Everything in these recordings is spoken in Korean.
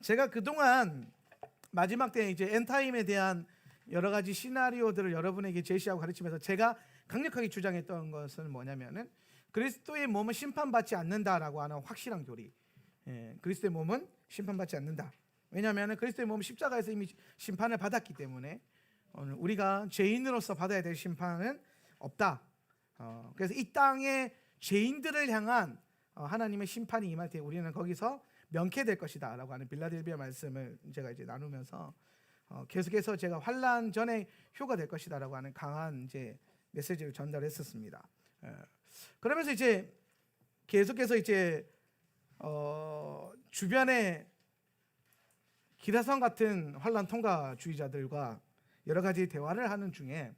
제가 그동안 마지막 때 이제 엔타임에 대한 여러 가지 시나리오들을 여러분에게 제시하고 가르치면서 제가 강력하게 주장했던 것은 뭐냐면은 그리스도의 몸은 심판받지 않는다라고 하는 확실한 교리. 그리스도의 몸은 심판받지 않는다. 왜냐하면 그리스도의 몸은 십자가에서 이미 심판을 받았기 때문에 우리가 죄인으로서 받아야 될 심판은 없다. 그래서 이 땅의 죄인들을 향한 하나님의 심판이 임할 때 우리는 거기서 명쾌될 것이다 라고 하는 빌라델비아 말씀을 제가 이제 나누면서 계속해서 제가 환난 전에 휴가 될 것이다 라고 하는 강한 이제 메시지를 전달했었습니다. 그러면서 이제 계속해서 이제 주변에 기라성 같은 환난 통과주의자들과 여러 가지 대화를 하는 중에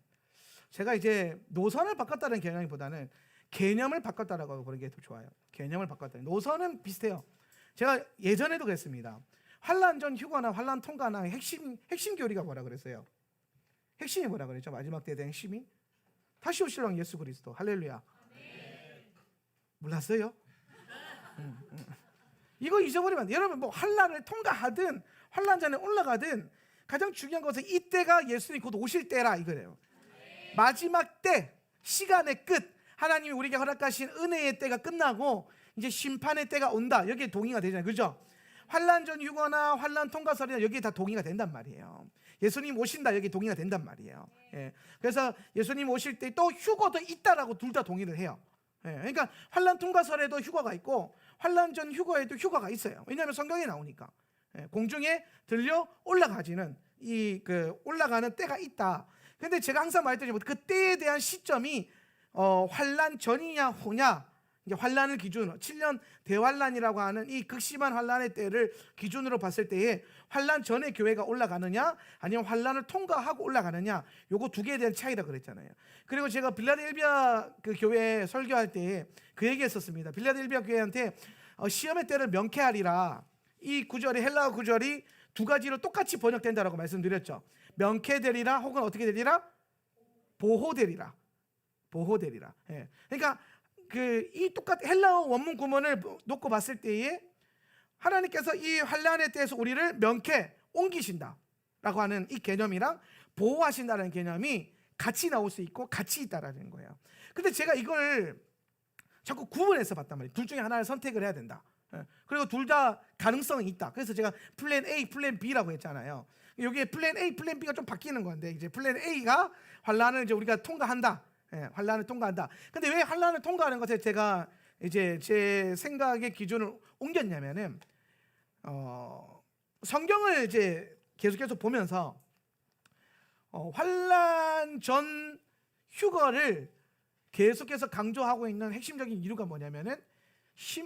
제가 이제 노선을 바꿨다는 개념보다는 개념을 바꿨다라고 그런 게 더 좋아요. 개념을 바꿨다. 노선은 비슷해요. 제가 예전에도 그랬습니다. 환난 전 휴가나 환난 통과나 핵심 교리가 뭐라 그랬어요? 핵심이 뭐라 그랬죠? 마지막 때의 핵심이 다시 오실 왕 예수 그리스도. 할렐루야. 몰랐어요? 이거 잊어버리면 안 돼요. 여러분 뭐 환난을 통과하든 환난 전에 올라가든 가장 중요한 것은 이때가 예수님 곧 오실 때라 이거예요. 마지막 때, 시간의 끝, 하나님이 우리에게 허락하신 은혜의 때가 끝나고 이제 심판의 때가 온다. 여기에 동의가 되잖아요. 그죠? 환난 전 휴거나 환난 통과설이나 여기에 다 동의가 된단 말이에요. 예수님 오신다. 여기에 동의가 된단 말이에요. 그래서 예수님 오실 때 또 휴거도 있다라고 둘 다 동의를 해요. 그러니까 환난 통과설에도 휴거가 있고 환난 전 휴거에도 휴거가 있어요. 왜냐하면 성경에 나오니까. 공중에 들려 올라가지는 올라가는 때가 있다. 근데 제가 항상 말했듯이 그 때에 대한 시점이 환난 전이냐 후냐, 이제 환난을 기준으로 7년 대환난이라고 하는 이 극심한 환난의 때를 기준으로 봤을 때에 환난 전에 교회가 올라가느냐 아니면 환난을 통과하고 올라가느냐, 요거 두 개에 대한 차이라 그랬잖아요. 그리고 제가 빌라델비아 그 교회 설교할 때 그 얘기했었습니다. 빌라델비아 교회한테 시험의 때를 명쾌하리라. 이 구절이 헬라어 구절이 두 가지로 똑같이 번역된다라고 말씀드렸죠. 명쾌되리라 혹은 어떻게 되리라? 보호되리라. 보호되리라. 그러니까 이 똑같은 헬라어 원문 구문을 놓고 봤을 때에 하나님께서 이 환난의 때에서 우리를 명쾌 옮기신다라고 하는 이 개념이랑 보호하신다는 개념이 같이 나올 수 있고 같이 있다라는 거예요. 근데 제가 이걸 자꾸 구분해서 봤단 말이에요. 둘 중에 하나를 선택을 해야 된다. 그리고 둘 다 가능성이 있다. 그래서 제가 플랜 A, 플랜 B라고 했잖아요. 여기에 플랜 A, 플랜 B가 좀 바뀌는 건데 이제 플랜 A가 환난을 이제 우리가 통과한다. 환난을 통과한다. 근데 왜 환난을 통과하는 것에 제가 이제 제 생각의 기준을 옮겼냐면은 성경을 이제 계속해서 보면서 환난 전 휴거를 계속해서 강조하고 있는 핵심적인 이유가 뭐냐면은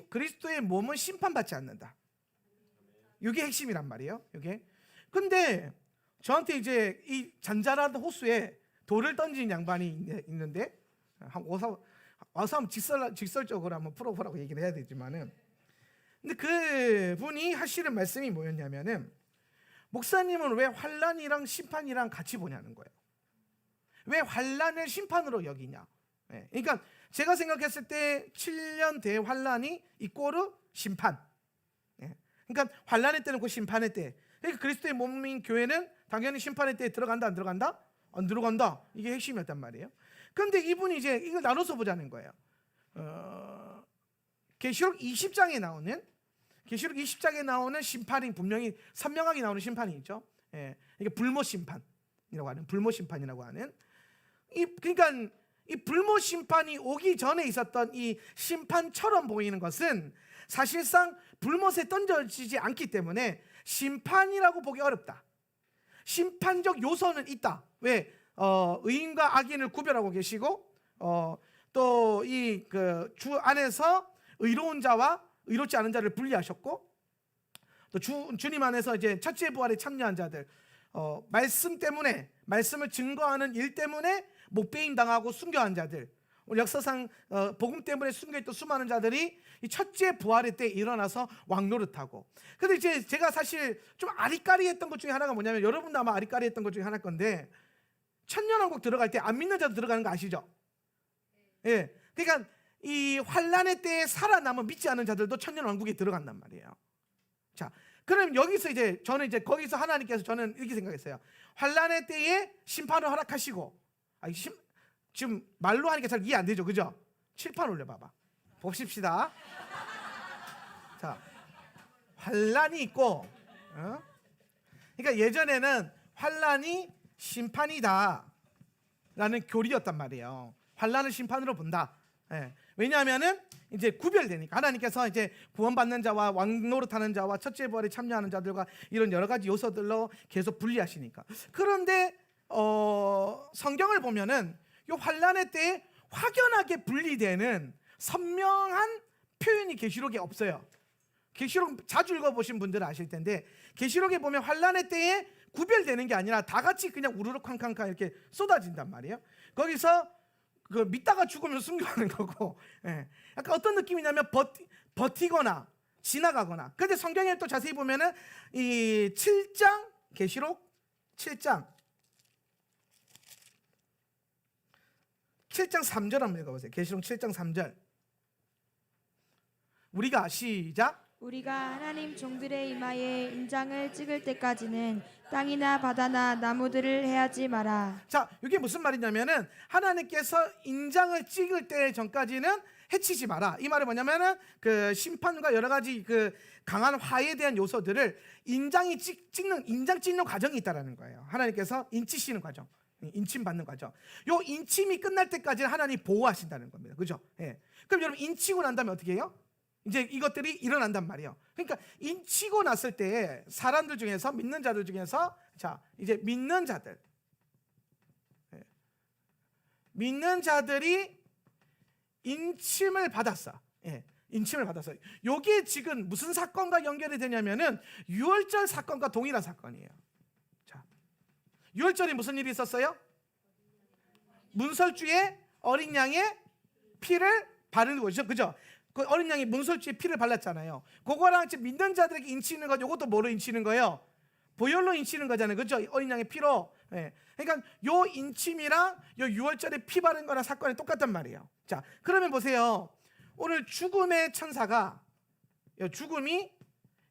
그리스도의 몸은 심판받지 않는다. 이게 핵심이란 말이에요. 이게. 근데 저한테 이제 이 잔잔한 호수에 돌을 던진 양반이 있는데 와서 한번 직설적으로 한번 풀어보라고 얘기를 해야 되지만은, 근데 그 분이 하시는 말씀이 뭐였냐면은 목사님은 왜 환난이랑 심판이랑 같이 보냐는 거예요. 왜 환난을 심판으로 여기냐. 그러니까 제가 생각했을 때 7년 대환난이 이꼬르 심판. 그러니까 환난의 때는 그 심판의 때. 그러니까 그리스도의 몸인 교회는 당연히 심판의 때에 들어간다 안 들어간다? 안 들어간다. 이게 핵심이었단 말이에요. 그런데 이분이 이제 이걸 나눠서 보자는 거예요. 계시록 20장에 나오는 심판이 분명히 선명하게 나오는 심판이 있죠. 이게 불모 심판이라고 하는 그러니까 이 불모 심판이 오기 전에 있었던 이 심판처럼 보이는 것은 사실상 불못에 던져지지 않기 때문에 심판이라고 보기 어렵다. 심판적 요소는 있다. 왜? 의인과 악인을 구별하고 계시고 또 이 주 안에서 의로운 자와 의롭지 않은 자를 분리하셨고, 또 주님 안에서 이제 첫째 부활에 참여한 자들, 말씀 때문에, 말씀을 증거하는 일 때문에 목배임 당하고 순교한 자들, 역사상 복음 때문에 순교했던 수많은 자들이 이 첫째 부활의 때 일어나서 왕노릇하고. 근데 이제 제가 사실 좀 아리까리했던 것 중에 하나가 뭐냐면, 여러분도 아마 아리까리했던 것 중에 하나일 건데, 천년왕국 들어갈 때 안 믿는 자도 들어가는 거 아시죠? 그러니까 이 환난의 때에 살아남은 믿지 않은 자들도 천년왕국에 들어간단 말이에요. 자, 그럼 여기서 이제 저는 이제 거기서 하나님께서 저는 이렇게 생각했어요. 환란의 때에 심판을 허락하시고, 지금 말로 하니까 잘 이해 안 되죠, 그죠? 칠판 올려봐봐. 봅시다. 자, 환란이 있고, 그러니까 예전에는 환란이 심판이다 라는 교리였단 말이에요. 환란을 심판으로 본다. 예. 왜냐하면은 이제 구별되니까 하나님께서 이제 구원받는 자와 왕노릇하는 자와 첫째 부활에 참여하는 자들과 이런 여러 가지 요소들로 계속 분리하시니까. 그런데 성경을 보면은 이 환란의 때에 확연하게 분리되는 선명한 표현이 계시록에 없어요. 계시록 자주 읽어보신 분들은 아실 텐데 계시록에 보면 환란의 때에 구별되는 게 아니라 다 같이 그냥 우르르 쾅쾅쾅 이렇게 쏟아진단 말이에요. 거기서 그 믿다가 죽으면 순교하는 거고, 예. 약간 어떤 느낌이냐면 버티거나 지나가거나. 근데 성경에 또 자세히 보면은 이 7장 계시록 7장 3절 한번 읽어보세요. 계시록 7장 3절. 우리가 시작. 우리가 하나님 종들의 이마에 인장을 찍을 때까지는 땅이나 바다나 나무들을 해하지 마라. 자, 이게 무슨 말이냐면은 하나님께서 인장을 찍을 때 전까지는 해치지 마라. 이 말은 뭐냐면은 그 심판과 여러 가지 그 강한 화에 대한 요소들을 인장 찍는 과정이 있다라는 거예요. 하나님께서 인치시는 과정, 인침 받는 과정. 요 인침이 끝날 때까지는 하나님 보호하신다는 겁니다. 그죠? 예. 그럼 여러분 인치고 난 다음에 어떻게 해요? 이제 이것들이 일어난단 말이에요. 그러니까 인치고 났을 때 사람들 중에서 믿는 자들 중에서 자 이제 믿는 자들이 인침을 받았어. 예, 인침을 받았어요. 이게 지금 무슨 사건과 연결이 되냐면은 유월절 사건과 동일한 사건이에요. 자, 유월절에 무슨 일이 있었어요? 문설주에 어린 양의 피를 바르는 거죠, 그죠? 그 어린 양이 문설주에 피를 발랐잖아요. 그거랑 지금 믿는 자들에게 인치는 거, 이것도 뭐로 인치는 거예요? 보혈로 인치는 거잖아요, 그죠? 어린 양의 피로. 예. 그러니까 요 인침이랑 요 유월절에 피 바른 거랑 사건이 똑같단 말이에요. 자, 그러면 보세요. 오늘 죽음의 천사가 죽음이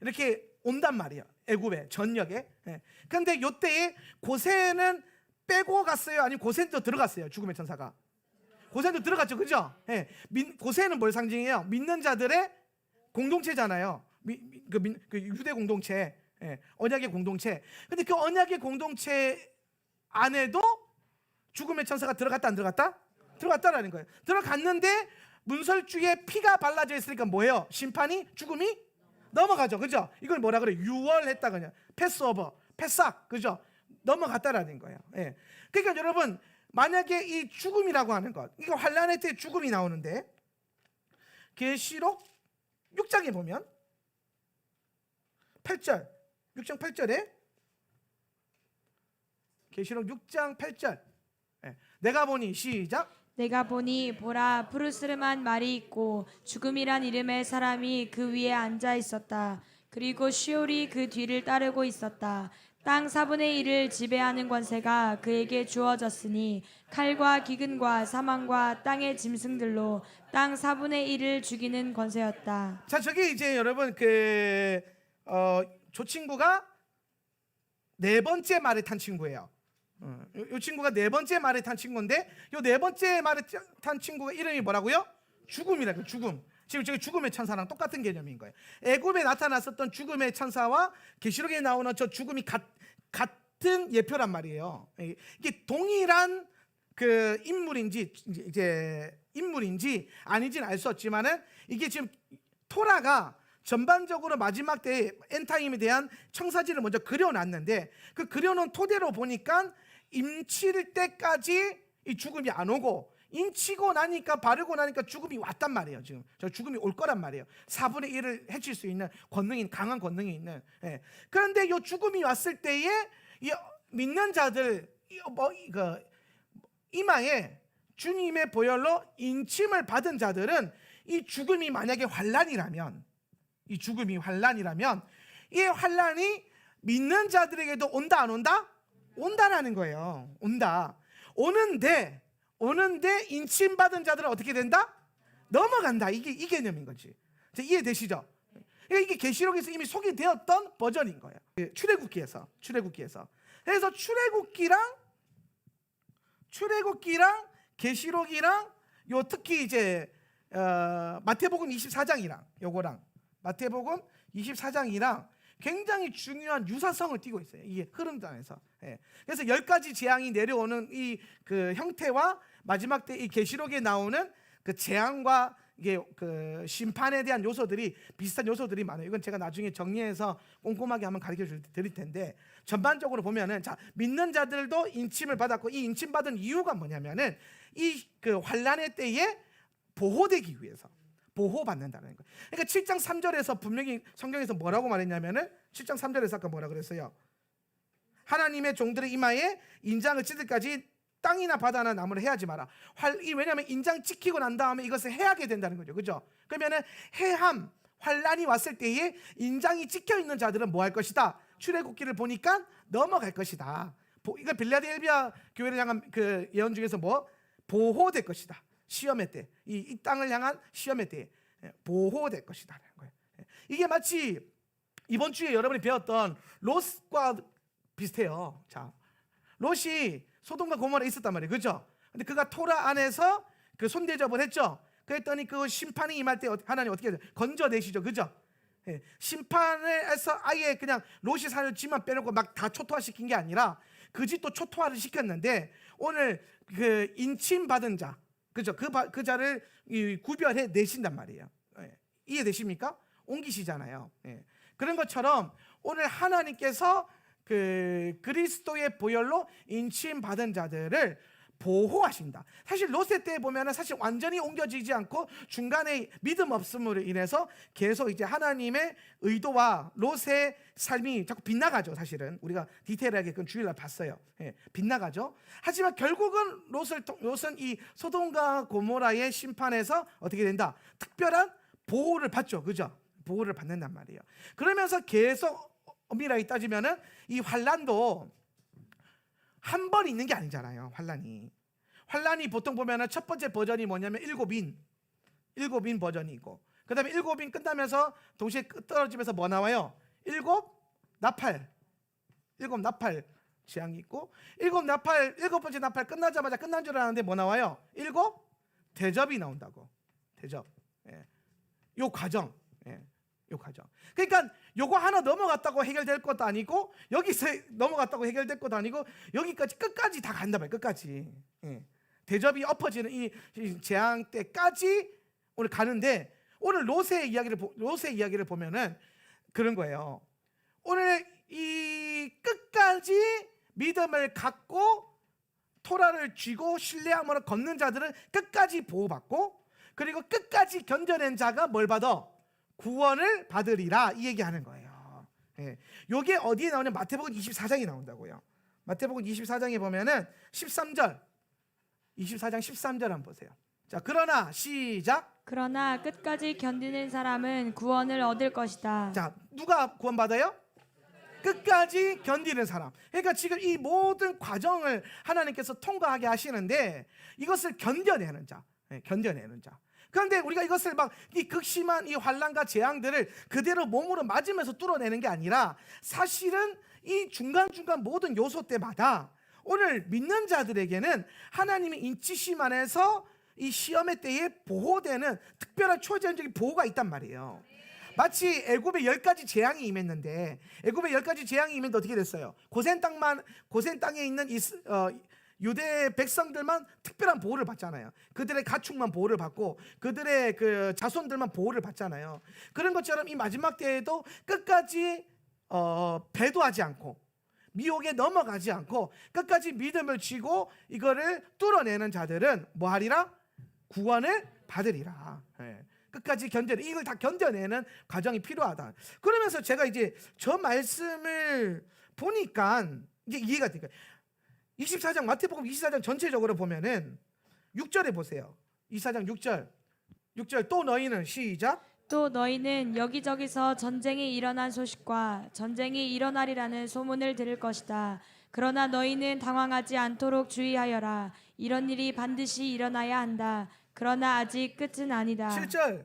이렇게 온단 말이에요. 애굽의 전역에. 예. 그런데 요때에 고센은 빼고 갔어요? 아니면 고센도 들어갔어요? 죽음의 천사가. 고센도 들어갔죠, 그죠? 예. 고센은 뭘 상징해요? 믿는 자들의 공동체잖아요. 그 유대 공동체, 예. 언약의 공동체. 근데 그 언약의 공동체 안에도 죽음의 천사가 들어갔다 안 들어갔다? 들어갔다라는 거예요. 들어갔는데 문설주에 피가 발라져 있으니까 뭐예요? 심판이, 죽음이 넘어가죠, 그죠? 이걸 뭐라 그래? 유월했다 그냥. 패스오버, 패싹, 그죠? 넘어갔다라는 거예요. 예. 그러니까 여러분, 만약에 이 죽음이라고 하는 것, 이거 환란의 때 죽음이 나오는데 계시록 6장에 보면 8절, 6장 8절에 계시록 6장 8절. 내가 보니 시작. 내가 보니 보라 푸르스름한 말이 있고 죽음이란 이름의 사람이 그 위에 앉아 있었다. 그리고 시올이 그 뒤를 따르고 있었다. 땅 4분의 1을 지배하는 권세가 그에게 주어졌으니 칼과 기근과 사망과 땅의 짐승들로 땅 4분의 1을 죽이는 권세였다. 자, 저게 이제 여러분 저 친구가 네 번째 말에 탄 친구예요. 이 친구가 네 번째 말에 탄 친구인데 이 네 번째 말에 탄 친구가 이름이 뭐라고요? 죽음이라고. 죽음. 지금 저기 죽음의 천사랑 똑같은 개념인 거예요. 애굽에 나타났었던 죽음의 천사와 계시록에 나오는 저 죽음이 같은 예표란 말이에요. 이게 동일한 그 인물인지 아닌지는 알 수 없지만은 이게 지금 토라가 전반적으로 마지막 때에 엔타임에 대한 청사진을 먼저 그려놨는데 그 그려놓은 토대로 보니까 임칠 때까지 이 죽음이 안 오고 인치고 나니까 바르고 나니까 죽음이 왔단 말이에요. 지금 저 죽음이 올 거란 말이에요. 4분의 1을 해칠 수 있는 권능이, 강한 권능이 있는. 예. 그런데 이 죽음이 왔을 때에 이 믿는 자들 이마에 주님의 보혈로 인침을 받은 자들은 이 죽음이 만약에 환란이라면 이 환란이 믿는 자들에게도 온다 안 온다? 온다라는 거예요. 온다. 오는데 인침받은 자들은 어떻게 된다? 넘어간다. 이게 이 개념인 거지. 이해되시죠? 그러니까 이게 계시록에서 이미 소개되었던 버전인 거예요. 출애굽기에서. 그래서 출애굽기랑 계시록이랑 요 특히 이제 마태복음 24장이랑 요거랑 마태복음 24장이랑 굉장히 중요한 유사성을 띠고 있어요. 이게 흐름단에서. 그래서 10가지 재앙이 내려오는 이 그 형태와 마지막 때 이 계시록에 나오는 그 재앙과 이게 그 심판에 대한 요소들이 비슷한 요소들이 많아요. 이건 제가 나중에 정리해서 꼼꼼하게 한번 가르쳐 드릴 텐데, 전반적으로 보면은 자, 믿는 자들도 인침을 받았고, 이 인침 받은 이유가 뭐냐면은 이 그 환난의 때에 보호되기 위해서, 보호받는다는 거예요. 그러니까 7장 3절에서 분명히 성경에서 뭐라고 말했냐면은 7장 3절에서 아까 뭐라 그랬어요? 하나님의 종들의 이마에 인장을 찢을 때까지 땅이나 바다나 나무를 해하지 마라. 왜냐하면 인장 찍히고 난 다음에 이것을 해하게 된다는 거죠. 그죠? 그러면은 해함, 환란이 왔을 때에 인장이 찍혀 있는 자들은 뭐 할 것이다? 출애굽기를 보니까 넘어갈 것이다. 이거 빌라델비아 교회를 향한 그 예언 중에서 뭐? 보호될 것이다. 시험의 때, 이 땅을 향한 시험의 때에 보호될 것이다. 거예요. 이게 마치 이번 주에 여러분이 배웠던 롯과 비슷해요. 자, 롯이 소돔과 고모라에 있었단 말이에요. 그죠? 근데 그가 토라 안에서 그 손대접을 했죠. 그랬더니 그 심판이 임할 때 하나님 어떻게 해요? 건져내시죠. 그죠? 심판을 해서 아예 그냥 롯이 사는 집만 빼놓고 막 다 초토화시킨 게 아니라 그 집도 초토화를 시켰는데, 오늘 그 인침 받은 자, 그죠? 그 자를 구별해 내신단 말이에요. 이해되십니까? 옮기시잖아요. 그런 것처럼 오늘 하나님께서 그 그리스도의 보혈로 인침 받은 자들을 보호하신다. 사실 롯의 때 보면은 사실 완전히 옮겨지지 않고 중간에 믿음 없음으로 인해서 계속 이제 하나님의 의도와 롯의 삶이 자꾸 빗나가죠. 사실은 우리가 디테일하게 그건 주일날 봤어요. 빗나가죠. 하지만 결국은 롯은 이 소돔과 고모라의 심판에서 어떻게 된다? 특별한 보호를 받죠. 그죠? 보호를 받는단 말이에요. 그러면서 계속 엄밀하게 따지면은 이 환란도 한 번 있는 게 아니잖아요. 환란이 보통 보면은 첫 번째 버전이 뭐냐면 일곱인 버전이 있고, 그 다음에 일곱인 끝나면서 동시에 떨어지면서 뭐 나와요? 일곱 나팔 재앙이 있고, 일곱 번째 나팔 끝나자마자 끝난 줄 알았는데 뭐 나와요? 일곱 대접이 나온다고. 대접. 요 과정. 요 과정. 그러니까 요거 하나 넘어갔다고 해결될 것도 아니고, 여기서 넘어갔다고 해결될 것도 아니고, 여기까지 끝까지 다 간다 말이에요. 끝까지. 대접이 엎어지는 이 재앙 때까지 오늘 가는데, 오늘 롯의 이야기를 보면은 그런 거예요. 오늘 이 끝까지 믿음을 갖고 토라를 쥐고 신뢰함으로 걷는 자들은 끝까지 보호받고, 그리고 끝까지 견뎌낸 자가 뭘 받아? 구원을 받으리라, 이 얘기하는 거예요. 요게 어디에 나오냐? 마태복음 24장이 나온다고요. 마태복음 24장에 보면은 24장 13절 한번 보세요. 자, 그러나 시작. 그러나 끝까지 견디는 사람은 구원을 얻을 것이다. 자, 누가 구원받아요? 끝까지 견디는 사람. 그러니까 지금 이 모든 과정을 하나님께서 통과하게 하시는데, 이것을 견뎌내는 자. 그런데 우리가 이것을 막 이 극심한 이 환난과 재앙들을 그대로 몸으로 맞으면서 뚫어내는 게 아니라, 사실은 이 중간중간 모든 요소 때마다 오늘 믿는 자들에게는 하나님의 인치심 안에서 이 시험의 때에 보호되는 특별한 초자연적인 보호가 있단 말이에요. 마치 애굽에 10가지 재앙이 임했는데, 애굽에 10가지 재앙이 임했는데 어떻게 됐어요? 고센 땅에 있는 유대 백성들만 특별한 보호를 받잖아요. 그들의 가축만 보호를 받고 그들의 그 자손들만 보호를 받잖아요. 그런 것처럼 이 마지막 때에도 끝까지 배도하지 않고 미혹에 넘어가지 않고 끝까지 믿음을 쥐고 이거를 뚫어내는 자들은 뭐 하리라? 구원을 받으리라. 끝까지 견뎌내, 이걸 다 견뎌내는 과정이 필요하다. 그러면서 제가 이제 저 말씀을 보니까 이게 이해가 되니까, 24장 마태복음 24장 전체적으로 보면은 6절에 보세요. 24장 6절 또 너희는 시작. 또 너희는 여기저기서 전쟁이 일어난 소식과 전쟁이 일어나리라는 소문을 들을 것이다. 그러나 너희는 당황하지 않도록 주의하여라. 이런 일이 반드시 일어나야 한다. 그러나 아직 끝은 아니다. 7절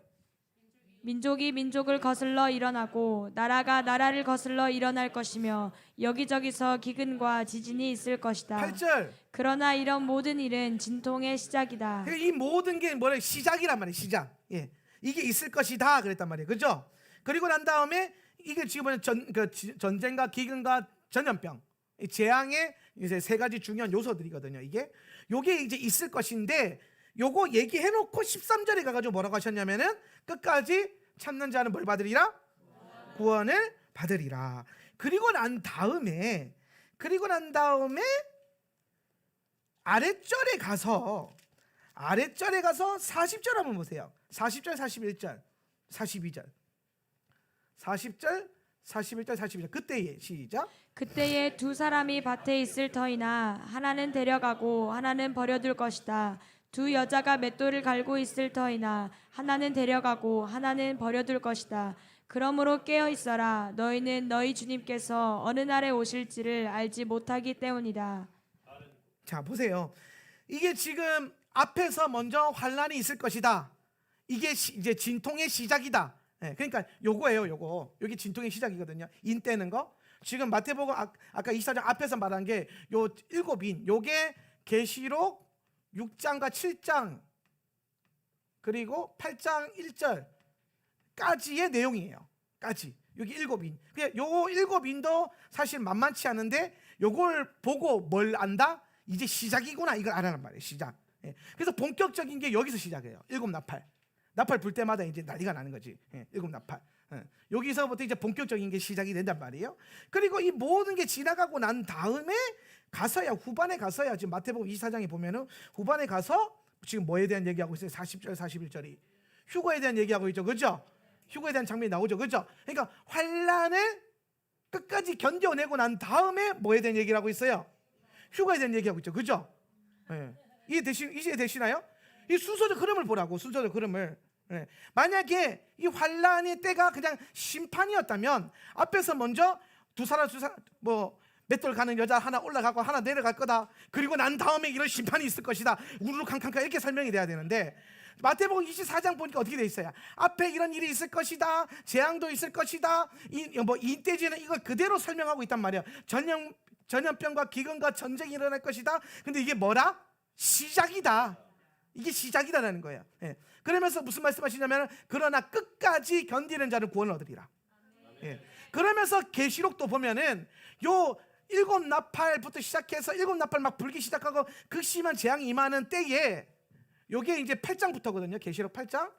민족이 민족을 거슬러 일어나고 나라가 나라를 거슬러 일어날 것이며 여기저기서 기근과 지진이 있을 것이다. 8절. 그러나 이런 모든 일은 진통의 시작이다. 이 모든 게 뭐래? 시작이란 말이에요. 시작. 예. 이게 있을 것이다 그랬단 말이에요. 그죠? 그리고 난 다음에 이게 지금 보면 전쟁과 기근과 전염병, 이 재앙의 이제 세 가지 중요한 요소들이거든요. 요게 이제 있을 것인데 요거 얘기해 놓고 13절에 가 가지고 뭐라고 하셨냐면은 끝까지 참는 자는 뭘 받으리라? 구원을 받으리라. 그리고 난 다음에 아랫절에 가서 40절 한번 보세요. 40절, 41절, 42절. 40절, 41절, 42절. 그때에 시작. 그때에 두 사람이 밭에 있을 터이나 하나는 데려가고 하나는 버려둘 것이다. 두 여자가 맷돌을 갈고 있을 터이나 하나는 데려가고 하나는 버려둘 것이다. 그러므로 깨어 있어라. 너희는 너희 주님께서 어느 날에 오실지를 알지 못하기 때문이다. 자, 보세요. 이게 지금 앞에서 먼저 환란이 있을 것이다. 이게 이제 진통의 시작이다. 예, 그러니까 요거예요. 여기 진통의 시작이거든요. 인 떼는 거. 지금 마태복음 아까 24장 앞에서 말한 게 요 7인. 요게 계시록 6장과 7장 그리고 8장 1절까지의 내용이에요. 까지. 여기 7인. 그냥 요 7인도 사실 만만치 않은데 요걸 보고 뭘 안다? 이제 시작이구나 이걸 알아란 말이에요. 시작. 예. 그래서 본격적인 게 여기서 시작해요. 7나팔 불 때마다 이제 난리가 나는 거지. 예. 7나팔. 예. 여기서부터 이제 본격적인 게 시작이 된단 말이에요. 그리고 이 모든 게 지나가고 난 다음에 후반에 가서야 지금 마태복음 24장에 보면은 후반에 가서 지금 뭐에 대한 얘기하고 있어요? 40절, 41절이 휴거에 대한 얘기하고 있죠. 그죠? 휴거에 대한 장면이 나오죠. 그죠? 그러니까 환란을 끝까지 견뎌내고 난 다음에 뭐에 대한 얘기를 하고 있어요? 휴거에 대한 얘기하고 있죠. 그죠? 예. 이해되시나요? 이 순서적 흐름을 보라고. 순서적 흐름을. 예. 만약에 이 환란의 때가 그냥 심판이었다면 앞에서 먼저 두 사람 뭐 맷돌 가는 여자 하나 올라가고 하나 내려갈 거다. 그리고 난 다음에 이런 심판이 있을 것이다. 우르르 캉캉캉 이렇게 설명이 돼야 되는데 마태복음 24장 보니까 어떻게 돼 있어요? 앞에 이런 일이 있을 것이다. 재앙도 있을 것이다. 이때지는 이걸 그대로 설명하고 있단 말이에요. 전염병과 기근과 전쟁이 일어날 것이다. 근데 이게 뭐라? 시작이다. 이게 시작이다라는 거예요. 예. 그러면서 무슨 말씀하시냐면 그러나 끝까지 견디는 자는 구원을 얻으리라. 예. 그러면서 계시록도 보면은 요 7나팔부터 시작해서 7나팔 막 불기 시작하고 극심한 재앙이 임하는 때에 요게 이제 8장부터거든요. 계시록 8장.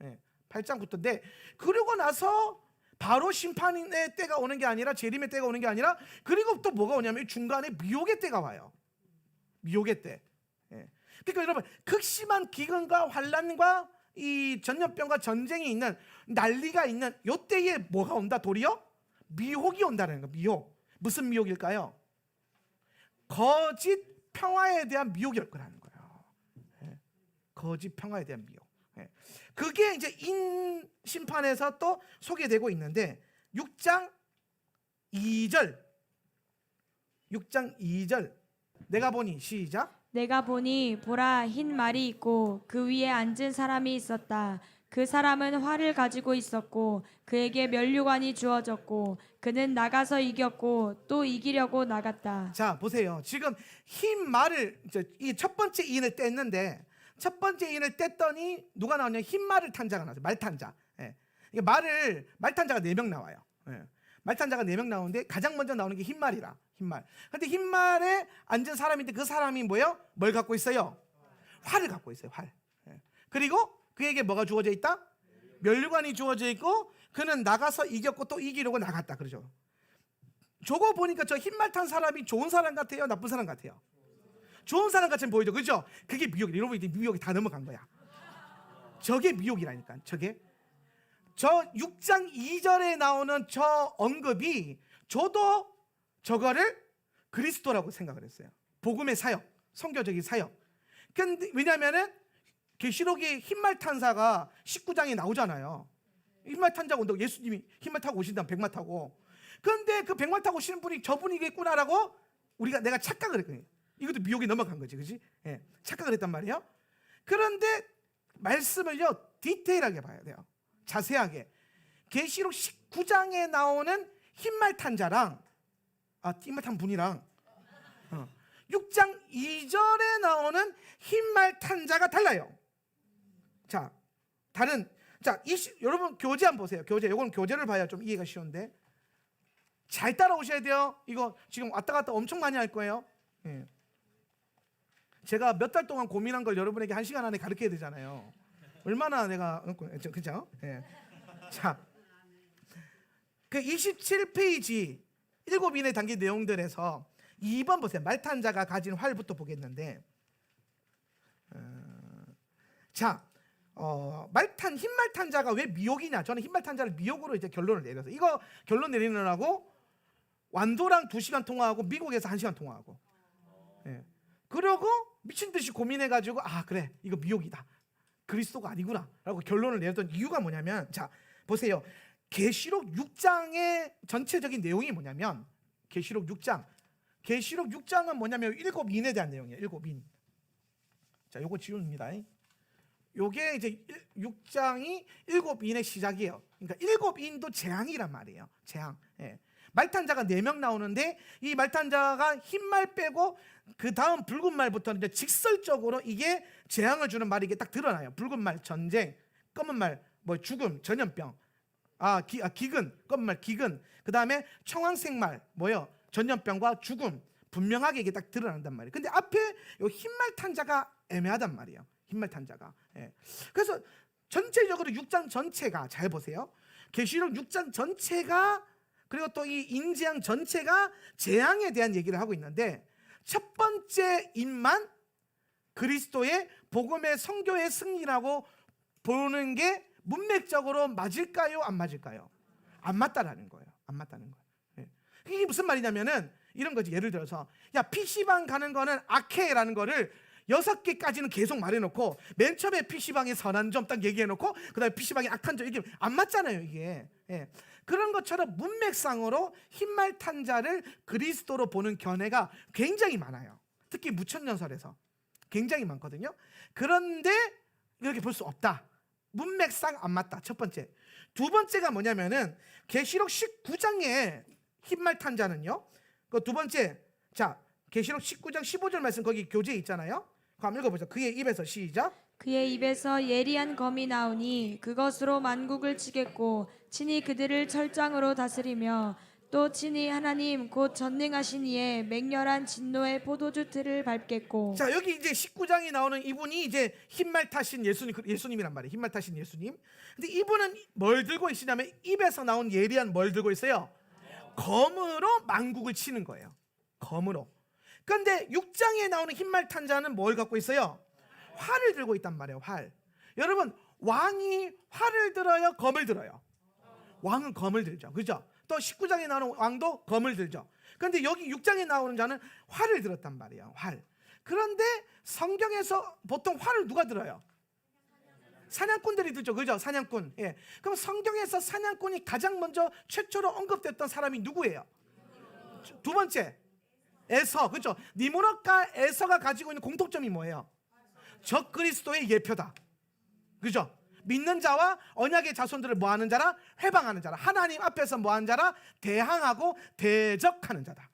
예. 8장부터인데 그러고 나서 바로 심판의 때가 오는 게 아니라 재림의 때가 오는 게 아니라 그리고 또 뭐가 오냐면 중간에 미혹의 때가 와요. 미혹의 때. 예. 그러니까 여러분 극심한 기근과 환란과 이 전염병과 전쟁이 있는 난리가 있는 요 때에 뭐가 온다? 도리어 미혹이 온다는 거. 미혹. 무슨 미혹일까요? 거짓 평화에 대한 미혹이 올 거라는 거예요. 예. 거짓 평화에 대한 미혹. 예. 그게 이제 인 심판에서 또 소개되고 있는데 6장 2절 내가 보니 시작. 내가 보니 보라 흰 말이 있고 그 위에 앉은 사람이 있었다. 그 사람은 활을 가지고 있었고 그에게 면류관이 주어졌고 그는 나가서 이겼고 또 이기려고 나갔다. 자 보세요. 지금 흰 말을 이 첫 번째 인을 뗐는데 첫 번째 인을 뗐더니 누가 나오냐? 흰 말을 탄 자가 나왔어요. 말탄자. 예. 이게 말탄자가 4명 나와요. 예. 말탄자가 4명 나오는데 가장 먼저 나오는 게 흰말이라. 흰말. 근데 흰말에 앉은 사람인데 그 사람이 뭐예요? 뭘 갖고 있어요? 활을 갖고 있어요. 활. 예. 그리고 그에게 뭐가 주어져 있다? 면류관이 주어져 있고 그는 나가서 이겼고 또 이기려고 나갔다. 그러죠. 저거 보니까 저 흰말 탄 사람이 좋은 사람 같아요? 나쁜 사람 같아요? 좋은 사람 같이 보이죠. 그죠? 그게 미혹이에요. 여러분 이제 미혹이 다 넘어간 거야. 저게 미혹이라니까. 저게. 저 6장 2절에 나오는 저 언급이 저도 저거를 그리스도라고 생각을 했어요. 복음의 사역, 선교적인 사역. 근데 왜냐면은 계시록에 흰말 탄사가 19장에 나오잖아요. 흰말 탄자가 온다고 예수님이 흰말 타고 오신다면 백마 타고. 그런데 그 백마 타고 오시는 분이 저분이겠구나라고 내가 착각을 했거든요. 이것도 미혹이 넘어간 거지, 그렇지? 예, 착각을 했단 말이에요. 그런데 말씀을요 디테일하게 봐야 돼요. 자세하게 계시록 19장에 나오는 흰말 탄자랑 흰말 탄 분이랑 6장 2절에 나오는 흰말 탄자가 달라요. 자, 여러분 교재 한번 보세요. 교재. 이건 교재를 봐야 좀 이해가 쉬운데 잘 따라오셔야 돼요. 이거 지금 왔다 갔다 엄청 많이 할 거예요. 예. 제가 몇 달 동안 고민한 걸 여러분에게 1시간 안에 가르쳐야 되잖아요. 얼마나 내가 그죠? 예. 자, 그 27페이지 7인에 담긴 내용들에서 2번 보세요. 말탄자가 가진 활부터 보겠는데, 흰말탄자가 왜 미혹이냐? 저는 흰말탄자를 미혹으로 이제 결론을 내려서 이거 결론 내리느라고 완도랑 2시간 통화하고 미국에서 1시간 통화하고, 예. 그러고 미친 듯이 고민해가지고 그래 이거 미혹이다. 그리스도가 아니구나라고 결론을 내렸던 이유가 뭐냐면, 자 보세요. 계시록 6장의 전체적인 내용이 뭐냐면, 계시록 6장은 뭐냐면 7인에 대한 내용이에요. 7인. 자, 요거 지웁니다. 요게 이제 6장이 7인의 시작이에요. 그러니까 7인도 재앙이란 말이에요. 재앙. 예. 말탄자가 4명 나오는데 이 말탄자가 흰말 빼고 그 다음 붉은 말부터는 이제 직설적으로 이게 재앙을 주는 말이 이게 딱 드러나요. 붉은 말 전쟁, 검은 말 뭐 죽음, 전염병, 기근, 검은 말 기근, 그 다음에 청황색 말 뭐요? 전염병과 죽음, 분명하게 이게 딱 드러난단 말이에요. 근데 앞에 요 흰말 탄자가 애매하단 말이에요. 흰말 탄자가. 예. 그래서 전체적으로 6장 전체가 잘 보세요. 계시록 6장 전체가 그리고 또 이 인재앙 전체가 재앙에 대한 얘기를 하고 있는데, 첫 번째 인만 그리스도의 복음의 선교의 승리라고 보는 게 문맥적으로 맞을까요? 안 맞을까요? 안 맞다라는 거예요. 안 맞다는 거예요. 예. 이게 무슨 말이냐면은 이런 거지. 예를 들어서 PC방 가는 거는 악해라는 거를 6개까지는 계속 말해놓고 맨 처음에 PC방의 선한 점 딱 얘기해놓고 그 다음에 PC방의 악한 점, 이게 안 맞잖아요 이게. 예. 그런 것처럼 문맥상으로 흰말 탄자를 그리스도로 보는 견해가 굉장히 많아요. 특히 무천년설에서 굉장히 많거든요. 그런데 이렇게 볼 수 없다. 문맥상 안 맞다. 첫 번째. 두 번째가 뭐냐면은 계시록 19장의 흰말 탄자는요, 그 두 번째, 자 계시록 19장 15절 말씀 거기 교재에 있잖아요. 그거 한번 읽어보죠. 그의 입에서 시작. 그의 입에서 예리한 검이 나오니 그것으로 만국을 치겠고 친히 그들을 철장으로 다스리며 또 친히 하나님 곧 전능하신 이의 맹렬한 진노의 포도주 틀을 밟겠고. 자, 여기 이제 19장에 나오는 이분이 이제 흰말 타신 예수님이란 말이에요. 흰말 타신 예수님. 근데 이분은 뭘 들고 있으냐면 입에서 나온 예리한 뭘 들고 있어요? 검으로 만국을 치는 거예요. 검으로. 그런데 6장에 나오는 흰말 탄자는 뭘 갖고 있어요? 활을 들고 있단 말이에요. 활. 여러분, 왕이 활을 들어요? 검을 들어요? 왕은 검을 들죠. 그죠? 또 19장에 나오는 왕도 검을 들죠. 그런데 여기 6장에 나오는 자는 활을 들었단 말이에요. 활. 그런데 성경에서 보통 활을 누가 들어요? 사냥꾼들이 들죠. 그죠? 사냥꾼. 예. 그럼 성경에서 사냥꾼이 가장 먼저 최초로 언급됐던 사람이 누구예요? 두 번째, 에서. 그죠? 니무롯과 에서가 가지고 있는 공통점이 뭐예요? 적 그리스도의 예표다. 그죠? 믿는 자와 언약의 자손들을 뭐하는 자라? 회방하는 자라. 하나님 앞에서 뭐하는 자라? 대항하고 대적하는 자다.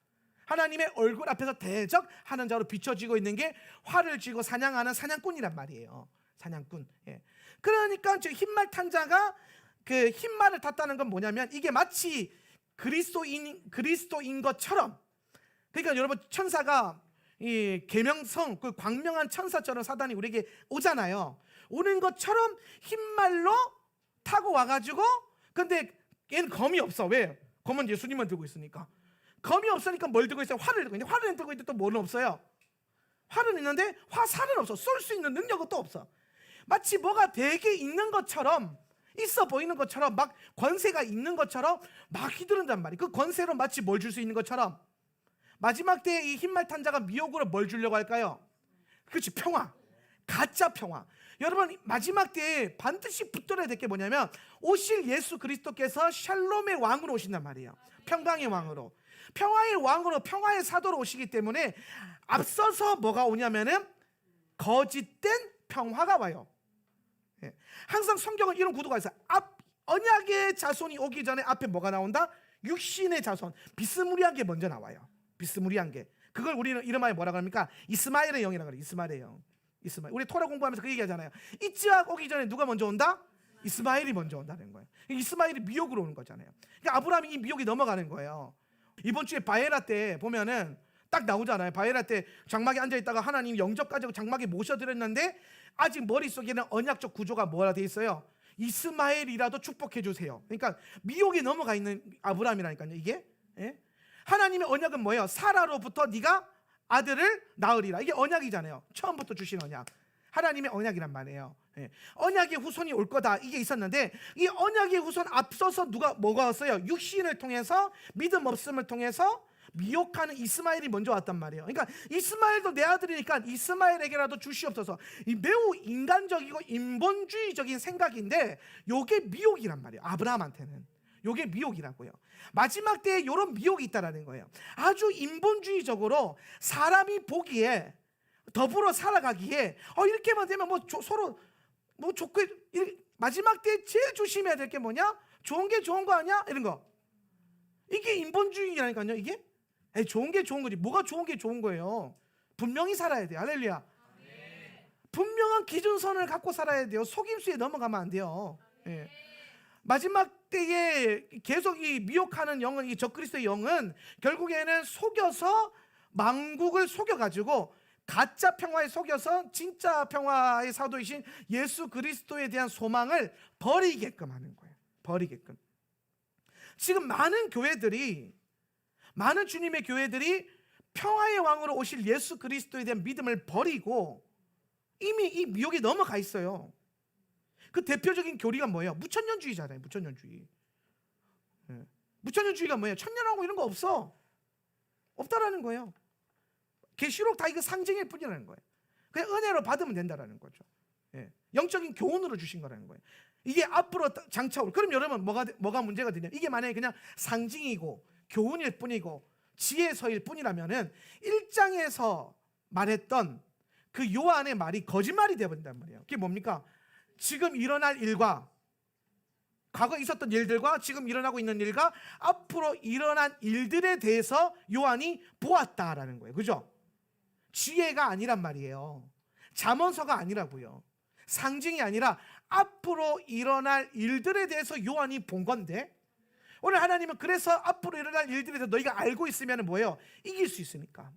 하나님의 얼굴 앞에서 대적하는 자로 비춰지고 있는 게 활을 쥐고 사냥하는 사냥꾼이란 말이에요. 사냥꾼. 예. 그러니까 저 흰말 탄자가 그 흰말을 탔다는 건 뭐냐면 이게 마치 그리스도인 것처럼, 그러니까 여러분 천사가 이 계명성 그 광명한 천사처럼 사단이 우리에게 오잖아요. 오는 것처럼 흰말로 타고 와가지고, 근데 얘는 검이 없어. 왜? 검은 예수님만 들고 있으니까. 검이 없으니까 뭘 들고 있어요? 활을 들고 있는데, 활을 들고 있는데 또 뭐는 없어요? 활은 있는데 화살은 없어. 쏠 수 있는 능력은 또 없어. 마치 뭐가 되게 있는 것처럼, 있어 보이는 것처럼, 막 권세가 있는 것처럼 막 휘두른단 말이에요. 그 권세로 마치 뭘 줄 수 있는 것처럼. 마지막 때에 이 흰말 탄자가 미혹으로 뭘 주려고 할까요? 그렇지, 평화. 가짜 평화. 여러분, 마지막 때에 반드시 붙들어야 될 게 뭐냐면 오실 예수 그리스도께서 샬롬의 왕으로 오신단 말이에요. 평강의 왕으로. 평화의 왕으로, 평화의 사도로 오시기 때문에 앞서서 뭐가 오냐면은 거짓된 평화가 와요. 예. 항상 성경은 이런 구도가 있어요. 언약의 자손이 오기 전에 앞에 뭐가 나온다? 육신의 자손, 비스무리한 게 먼저 나와요. 비스무리한 게. 그걸 우리는 이름하여 뭐라고 합니까? 이스마엘의 영이라고 그래요. 이스마엘의 영. 이스마엘. 우리 토라 공부하면서 그 얘기하잖아요. 이스하악 오기 전에 누가 먼저 온다? 이스마엘이 먼저 온다는 거예요. 이스마엘이 미혹으로 오는 거잖아요. 그러니까 아브라함이 이 미혹이 넘어가는 거예요. 이번 주에 바에라 때 보면은 딱 나오잖아요. 바에라 때 장막에 앉아있다가 하나님 영접 가지고 장막에 모셔드렸는데 아직 머릿속에는 언약적 구조가 뭐라 돼 있어요? 이스마엘이라도 축복해 주세요. 그러니까 미혹에 넘어가 있는 아브라함이라니까요. 이게 하나님의 언약은 뭐예요? 사라로부터 네가 아들을 낳으리라. 이게 언약이잖아요. 처음부터 주신 언약. 하나님의 언약이란 말이에요. 언약의 후손이 올 거다. 이게 있었는데 이 언약의 후손 앞서서 뭐가 왔어요? 육신을 통해서, 믿음 없음을 통해서 미혹하는 이스마엘이 먼저 왔단 말이에요. 그러니까 이스마엘도 내 아들이니까 이스마엘에게라도 주시옵소서. 이 매우 인간적이고 인본주의적인 생각인데 요게 미혹이란 말이에요. 아브라함한테는 요게 미혹이라고요. 마지막 때에 요런 미혹이 있다라는 거예요. 아주 인본주의적으로 사람이 보기에, 더불어 살아가기에 이렇게만 되면 서로 좋고, 마지막 때에 제일 조심해야 될 게 뭐냐? 좋은 게 좋은 거 아니야? 이런 거. 이게 인본주의라니까요. 이게 좋은 게 좋은 거지. 뭐가 좋은 게 좋은 거예요? 분명히 살아야 돼요. 할렐루야. 분명한 기준선을 갖고 살아야 돼요. 속임수에 넘어가면 안 돼요. 마지막 때에 계속 이 미혹하는 영은, 이 적그리스도의 영은 결국에는 속여서 만국을 속여가지고 가짜 평화에 속여서 진짜 평화의 사도이신 예수 그리스도에 대한 소망을 버리게끔 하는 거예요. 버리게끔. 지금 많은 주님의 교회들이 평화의 왕으로 오실 예수 그리스도에 대한 믿음을 버리고 이미 이 미혹에 넘어가 있어요. 그 대표적인 교리가 뭐예요? 무천년주의잖아요. 무천년주의. 무천년주의가 뭐예요? 천년하고 이런 거 없다라는 거예요. 계시록 다 이거 상징일 뿐이라는 거예요. 그냥 은혜로 받으면 된다라는 거죠. 영적인 교훈으로 주신 거라는 거예요. 이게 앞으로 장차 올. 그럼 여러분 뭐가 문제가 되냐? 이게 만약에 그냥 상징이고 교훈일 뿐이고 지혜서일 뿐이라면은 1장에서 말했던 그 요한의 말이 거짓말이 되어버린단 말이에요. 그게 뭡니까? 지금 일어날 일과 과거 있었던 일들과 지금 일어나고 있는 일과 앞으로 일어난 일들에 대해서 요한이 보았다라는 거예요. 그죠? 지혜가 아니란 말이에요. 잠언서가 아니라고요. 상징이 아니라 앞으로 일어날 일들에 대해서 요한이 본 건데, 오늘 하나님은 그래서 앞으로 일어날 일들에 대해서 너희가 알고 있으면 뭐예요? 이길 수 있으니까.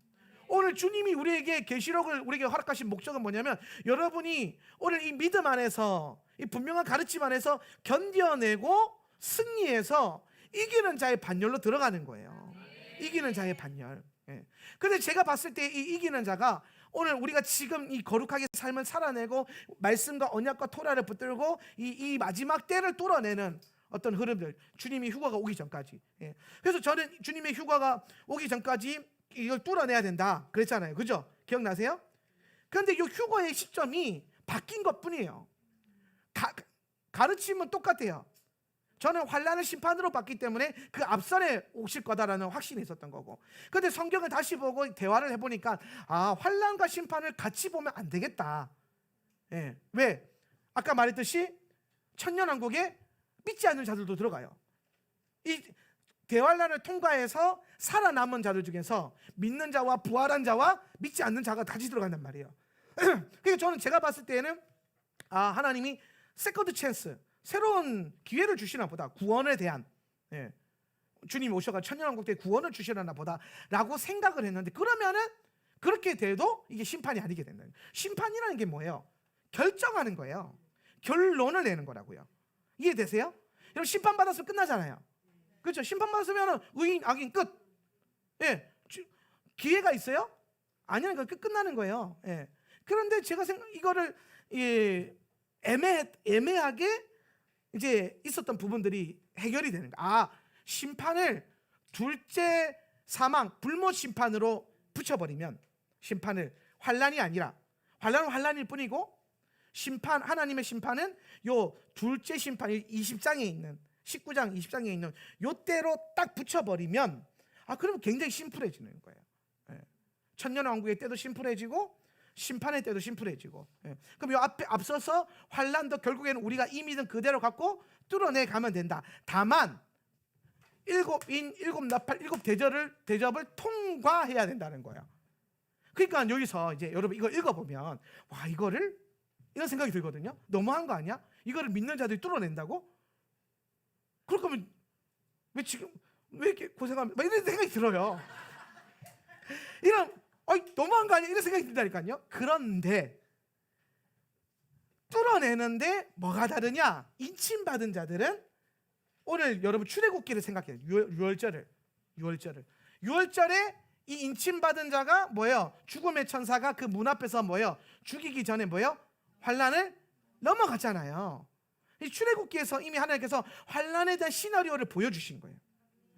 오늘 주님이 우리에게 계시록을 우리에게 허락하신 목적은 뭐냐면, 여러분이 오늘 이 믿음 안에서, 이 분명한 가르침 안에서 견뎌내고 승리해서 이기는 자의 반열로 들어가는 거예요. 이기는 자의 반열. 근데 제가 봤을 때 이 이기는 자가 오늘 우리가 지금 이 거룩하게 삶을 살아내고 말씀과 언약과 토라를 붙들고 이 마지막 때를 뚫어내는 어떤 흐름들, 주님이 휴가가 오기 전까지. 그래서 저는 주님의 휴가가 오기 전까지 이걸 뚫어내야 된다 그랬잖아요. 그죠? 기억나세요? 그런데 이 휴거의 시점이 바뀐 것 뿐이에요. 가르침은 똑같아요. 저는 환난을 심판으로 봤기 때문에 그 앞선에 오실 거다라는 확신이 있었던 거고, 그런데 성경을 다시 보고 대화를 해보니까 환난과 심판을 같이 보면 안 되겠다. 왜? 아까 말했듯이 천년왕국에 믿지 않는 자들도 들어가요. 이 대환난을 통과해서 살아남은 자들 중에서 믿는 자와 부활한 자와 믿지 않는 자가 같이 들어간단 말이에요. 그러니까 저는 제가 봤을 때는 하나님이 세컨드 찬스, 새로운 기회를 주시나 보다. 구원에 대한, 주님이 오셔가 천년왕국 때 구원을 주시려나 보다 라고 생각을 했는데, 그러면은 그렇게 돼도 이게 심판이 아니게 된다. 심판이라는 게 뭐예요? 결정하는 거예요. 결론을 내는 거라고요. 이해되세요? 여러분, 심판받았으면 끝나잖아요. 그렇죠? 심판받았으면 의인 악인 끝. 기회가 있어요? 아니요, 끝나는 거예요. 그런데 제가 이거를 애매하게 이제 있었던 부분들이 해결이 되는 거야. 심판을 둘째 사망, 불못 심판으로 붙여버리면, 심판을 환난이 아니라, 환난은 환난일 뿐이고, 심판, 하나님의 심판은 요 둘째 심판, 20장에 있는, 19장 20장에 있는 요때로 딱 붙여버리면 그럼 굉장히 심플해지는 거예요. 천년왕국의 때도 심플해지고 심판의 때도 심플해지고. 예. 그럼 요 앞에 앞서서 환난도 결국에는 우리가 이 믿음 그대로 갖고 뚫어내 가면 된다. 다만 일곱 나팔, 일곱 대접을 통과해야 된다는 거야. 그러니까 여기서 이제 여러분 이거 읽어보면 와, 이거를 이런 생각이 들거든요. 너무한 거 아니야? 이거를 믿는 자들이 뚫어낸다고? 그럴 거면 왜 지금 왜 이렇게 고생하면 막 이런 생각이 들어요. 이런 너무한 거 아니야? 이런 생각이 든다니까요. 그런데 뚫어내는데 뭐가 다르냐? 인침받은 자들은 오늘 여러분 출애굽기를 생각해요. 6월절에 이 인침받은 자가 뭐예요? 죽음의 천사가 그 문 앞에서 뭐예요? 죽이기 전에 뭐예요? 환난을 넘어갔잖아요. 이 출애굽기에서 이미 하나님께서 환난에 대한 시나리오를 보여주신 거예요.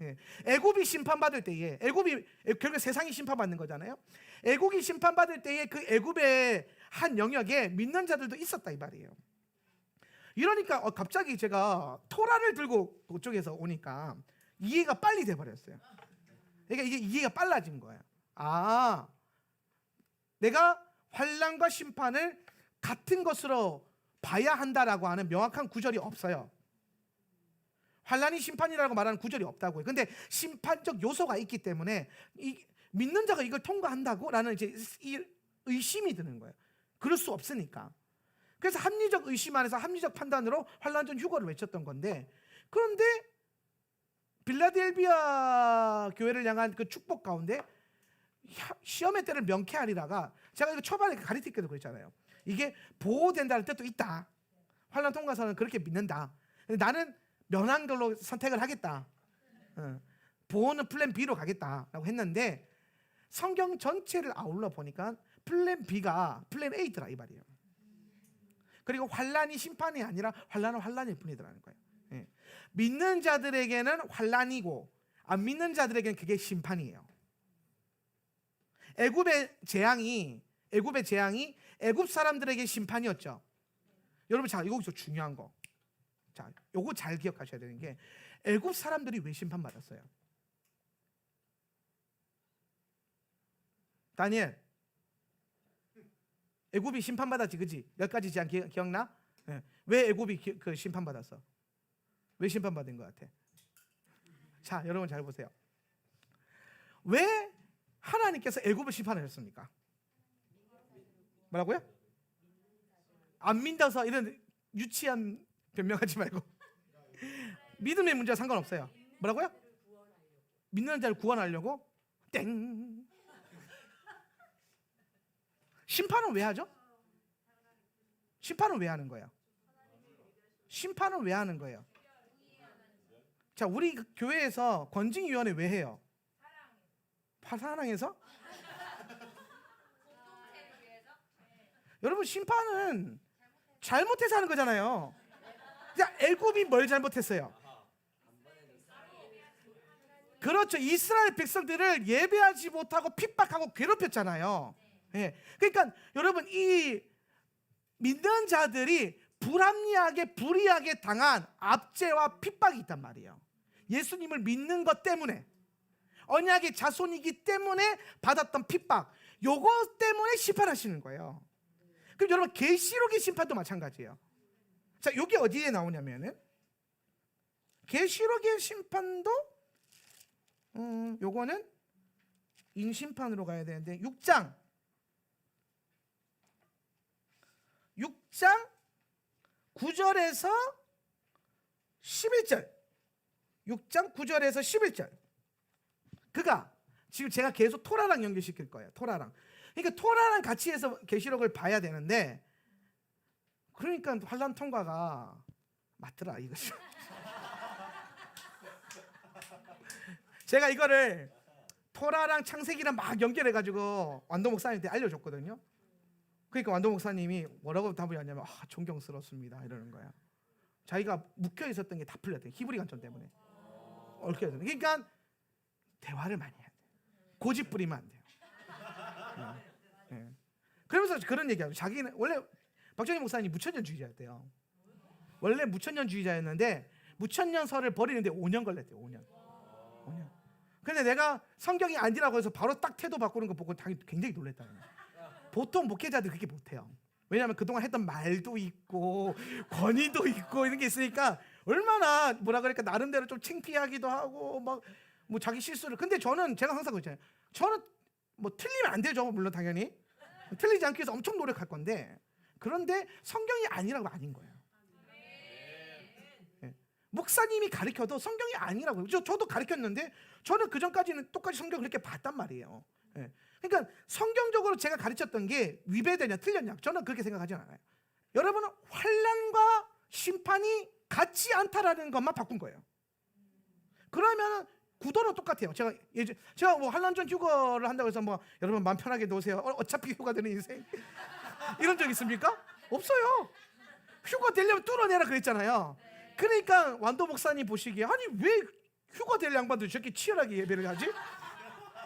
예. 애굽이 심판받을 때에 결국 세상이 심판받는 거잖아요. 애굽이 심판받을 때에 그 애굽의 한 영역에 믿는 자들도 있었다 이 말이에요. 이러니까 갑자기 제가 토라를 들고 그쪽에서 오니까 이해가 빨리 돼버렸어요. 그러니까 이게 이해가 빨라진 거예요. 아, 내가 환난과 심판을 같은 것으로 봐야 한다라고 하는 명확한 구절이 없어요. 환난이 심판이라고 말하는 구절이 없다고요. 근데 심판적 요소가 있기 때문에 믿는 자가 이걸 통과한다고? 라는 이제 이 의심이 드는 거예요. 그럴 수 없으니까. 그래서 합리적 의심 안에서 합리적 판단으로 환난 전 휴거를 외쳤던 건데, 그런데 빌라델비아 교회를 향한 그 축복 가운데 시험의 때를 명쾌하리라가, 제가 이거 초반에 가르칠 때도 그랬잖아요. 이게 보호된다는 뜻도 있다. 환난 통과서는 그렇게 믿는다. 근데 나는 면한 걸로 선택을 하겠다. 보호는 플랜 B로 가겠다라고 했는데, 성경 전체를 아울러 보니까 플랜 B가 플랜 A더라 이 말이에요. 그리고 환난이 심판이 아니라 환난은 환난일 뿐이더라는 거예요. 예. 믿는 자들에게는 환난이고 안 믿는 자들에게는 그게 심판이에요. 애굽의 재앙이 애굽 사람들에게 심판이었죠. 여러분, 자, 이거 중요한 거. 자, 요거 잘 기억하셔야 되는 게, 애굽 사람들이 왜 심판받았어요? 다니엘, 애굽이 심판받았지, 그지? 몇 가지 재앙 기억나? 네. 왜 애굽이 그 심판받았어? 왜 심판받은 것 같아? 자, 여러분 잘 보세요. 왜 하나님께서 애굽을 심판하셨습니까? 뭐라고요? 안 믿어서 이런 유치한 변명하지 말고 믿음의 문제와 상관없어요. 뭐라고요? 믿는 자를 구원하려고? 땡. 심판은 왜 하죠? 심판은 왜 하는 거예요? 심판은 왜 하는 거예요? 자, 우리 교회에서 권징위원회 왜 해요? 사랑해서? 여러분, 심판은 잘못해서 하는 거잖아요. 자, 애굽이 뭘 잘못했어요? 그렇죠. 이스라엘 백성들을 예배하지 못하고 핍박하고 괴롭혔잖아요. 예. 그러니까 여러분, 이 믿는 자들이 불리하게 당한 압제와 핍박이 있단 말이에요. 예수님을 믿는 것 때문에, 언약의 자손이기 때문에 받았던 핍박, 요거 때문에 심판하시는 거예요. 그럼 여러분, 계시록의 심판도 마찬가지예요. 자, 여기 어디에 나오냐면은, 계시록의 심판도 요거는 인심판으로 가야 되는데, 6장 9절에서 11절. 6장 9절에서 11절. 그가 지금 제가 계속 토라랑 연결시킬 거예요. 토라랑. 그러니까 토라랑 같이 해서 계시록을 봐야 되는데, 그러니까 환난 통과가 맞더라 이것이. 제가 이거를 토라랑 창세기랑 막 연결해가지고 완도 목사님한테 알려줬거든요. 그러니까 완도 목사님이 뭐라고 답을 하냐면, 존경스럽습니다 이러는 거야. 자기가 묵혀 있었던 게 다 풀렸대요. 히브리 관점 때문에. 얽혀 있었는데. 그러니까 대화를 많이 해야 돼. 고집 부리면 안 돼요. 네. 그러면서 그런 얘기하죠. 자기는 원래 박정희 목사님이 무천년주의자였대요. 원래 무천년주의자였는데 무천년설을 버리는데 5년 걸렸대요. 5년. 근데 내가 성경이 아니라고 해서 바로 딱 태도 바꾸는 거 보고 굉장히 놀랬다는 거예요. 보통 목회자들 그렇게 못해요. 왜냐하면 그동안 했던 말도 있고 권위도 있고 이런 게 있으니까 얼마나 뭐라 그럴까 나름대로 좀 창피하기도 하고 막 뭐 자기 실수를. 근데 저는 제가 항상 그렇잖아요. 저는 뭐 틀리면 안 되죠. 물론 당연히 틀리지 않기 위해서 엄청 노력할 건데, 그런데 성경이 아니라고 아닌 거예요. 예. 목사님이 가르쳐도 성경이 아니라고요. 저도 가르쳤는데 저는 그 전까지는 똑같이 성경을 그렇게 봤단 말이에요. 예. 그러니까 성경적으로 제가 가르쳤던 게 위배되냐 틀렸냐 저는 그렇게 생각하지 않아요. 여러분은 환난과 심판이 같지 않다라는 것만 바꾼 거예요. 그러면 구도는 똑같아요. 제가 뭐 환난전 휴거를 한다고 해서 뭐 여러분 마음 편하게 놓으세요. 어차피 휴가 되는 인생 이런 적 있습니까? 없어요. 휴가 되려면 뚫어내라 그랬잖아요. 그러니까 완도 목사님 보시기에 아니 왜 휴가 될 양반들 저렇게 치열하게 예배를 하지?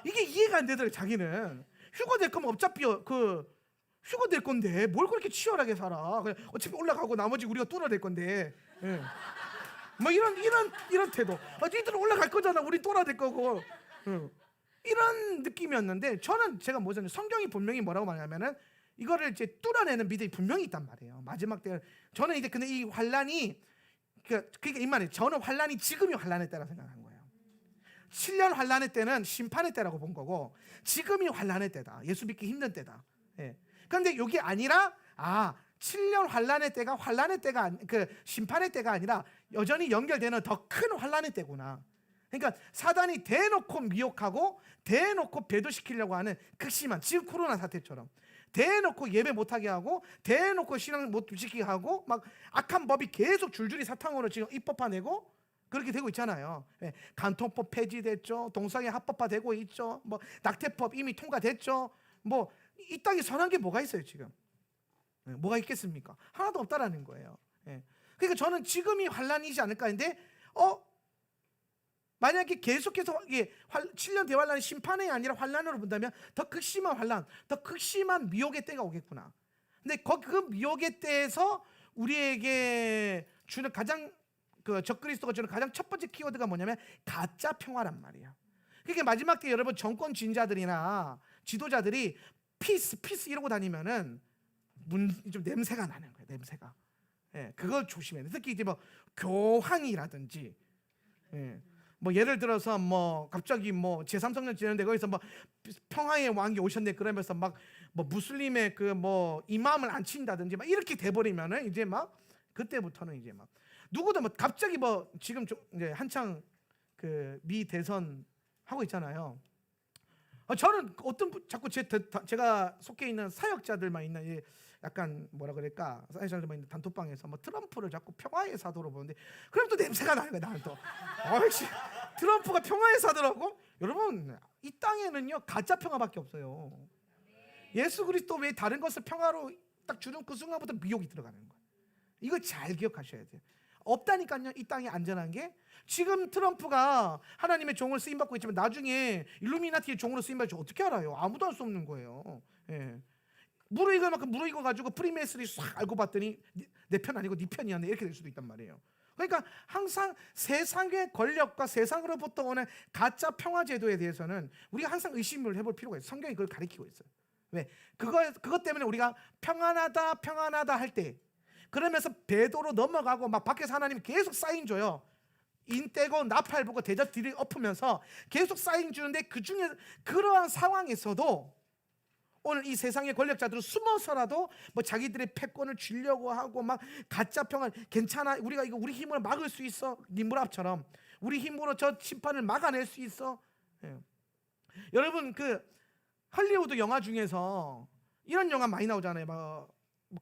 이게 이해가 안 되더라고요. 자기는 휴가 될 거면 어차피 휴가 될 건데 뭘 그렇게 치열하게 살아? 그냥 어차피 올라가고 나머지 우리가 뚫어낼 건데. 예. 뭐 이런 태도. 니들은 올라갈 거잖아. 우리 뚫어낼 거고. 이런 느낌이었는데 제가 뭐잖아요. 성경이 분명히 뭐라고 말하냐면은 이거를 이제 뚫어내는 믿음이 분명히 있단 말이에요. 마지막 때 저는 이제 근데 이 환란이 그러니까 이 말이에요. 저는 환란이 지금이 환란의 때라 생각한 거예요. 7년 환란의 때는 심판의 때라고 본 거고 지금이 환란의 때다. 예수 믿기 힘든 때다. 예. 그런데 이게 아니라 7년 환란의 때가 심판의 때가 아니라 여전히 연결되는 더 큰 환란의 때구나. 그러니까 사단이 대놓고 미혹하고 대놓고 배도시키려고 하는 극심한, 지금 코로나 사태처럼 대놓고 예배 못하게 하고 대놓고 신앙 못 지키게 하고 막 악한 법이 계속 줄줄이 사탕으로 지금 입법화되고 그렇게 되고 있잖아요. 예, 간통법 폐지됐죠. 동성애 합법화되고 있죠. 뭐 낙태법 이미 통과됐죠. 뭐 이 땅에 선한 게 뭐가 있어요 지금? 예, 뭐가 있겠습니까? 하나도 없다라는 거예요. 예. 그러니까 저는 지금이 환란이지 않을까 했는데 만약에 계속해서 7년 대환란이 심판이 아니라 환란으로 본다면 더 극심한 환란, 더 극심한 미혹의 때가 오겠구나. 근데 그 미혹의 때에서 우리에게 주는 가장 적그리스도가 주는 가장 첫 번째 키워드가 뭐냐면 가짜 평화란 말이에요. 그러니까 마지막 때 여러분 정권 지도자들이나 지도자들이 피스 이러고 다니면은 좀 냄새가 나는 거예요. 냄새가. 예, 그걸 조심해야 돼. 특히 이제 뭐 교황이라든지, 예, 뭐 예를 들어서 뭐 갑자기 뭐 제3성년 지내는데 거기서 뭐 평화의 왕이 오셨네 그러면서 막 뭐 무슬림의 그 뭐 이맘을 안 친다든지 막 이렇게 돼버리면은 이제 막 그때부터는 이제 막 누구도 뭐 갑자기 뭐 지금 이제 한창 그 미 대선 하고 있잖아요. 저는 자꾸 제가 속해 있는 사역자들만 있는 약간 뭐라 그럴까 사역자들만 있는 단톡방에서 뭐 트럼프를 자꾸 평화의 사도로 보는데 그럼 또 냄새가 나는 거야 나는 또. 트럼프가 평화의 사도라고? 여러분 이 땅에는요 가짜 평화밖에 없어요. 예수 그리스도 외에 다른 것을 평화로 딱 주는 그 순간부터 미혹이 들어가는 거예요. 이걸 잘 기억하셔야 돼요. 없다니까요. 이 땅에 안전한 게 지금 트럼프가 하나님의 종을 쓰임받고 있지만 나중에 일루미나티의 종으로 쓰임받을지 어떻게 알아요? 아무도 알 수 없는 거예요. 예. 무르익을 만큼 무르익어 가지고 프리메이슨이 싹 알고 봤더니 내 편 아니고 네 편이었네 이렇게 될 수도 있단 말이에요. 그러니까 항상 세상의 권력과 세상으로부터 오는 가짜 평화 제도에 대해서는 우리가 항상 의심을 해볼 필요가 있어요. 성경이 그걸 가리키고 있어요. 왜? 그것 때문에 우리가 평안하다 할 때 그러면서 배도로 넘어가고 막 밖에서 하나님이 계속 사인 줘요. 인떼고 나팔 보고 대접 뒤를 엎으면서 계속 사인 주는데 그중에 그러한 상황에서도 오늘 이 세상의 권력자들은 숨어서라도 뭐 자기들의 패권을 쥐려고 하고 막 가짜 평안 괜찮아 우리가 이거 우리 힘으로 막을 수 있어 니무랍처럼 우리 힘으로 저 심판을 막아낼 수 있어. 예. 여러분 그 할리우드 영화 중에서 이런 영화 많이 나오잖아요. 뭐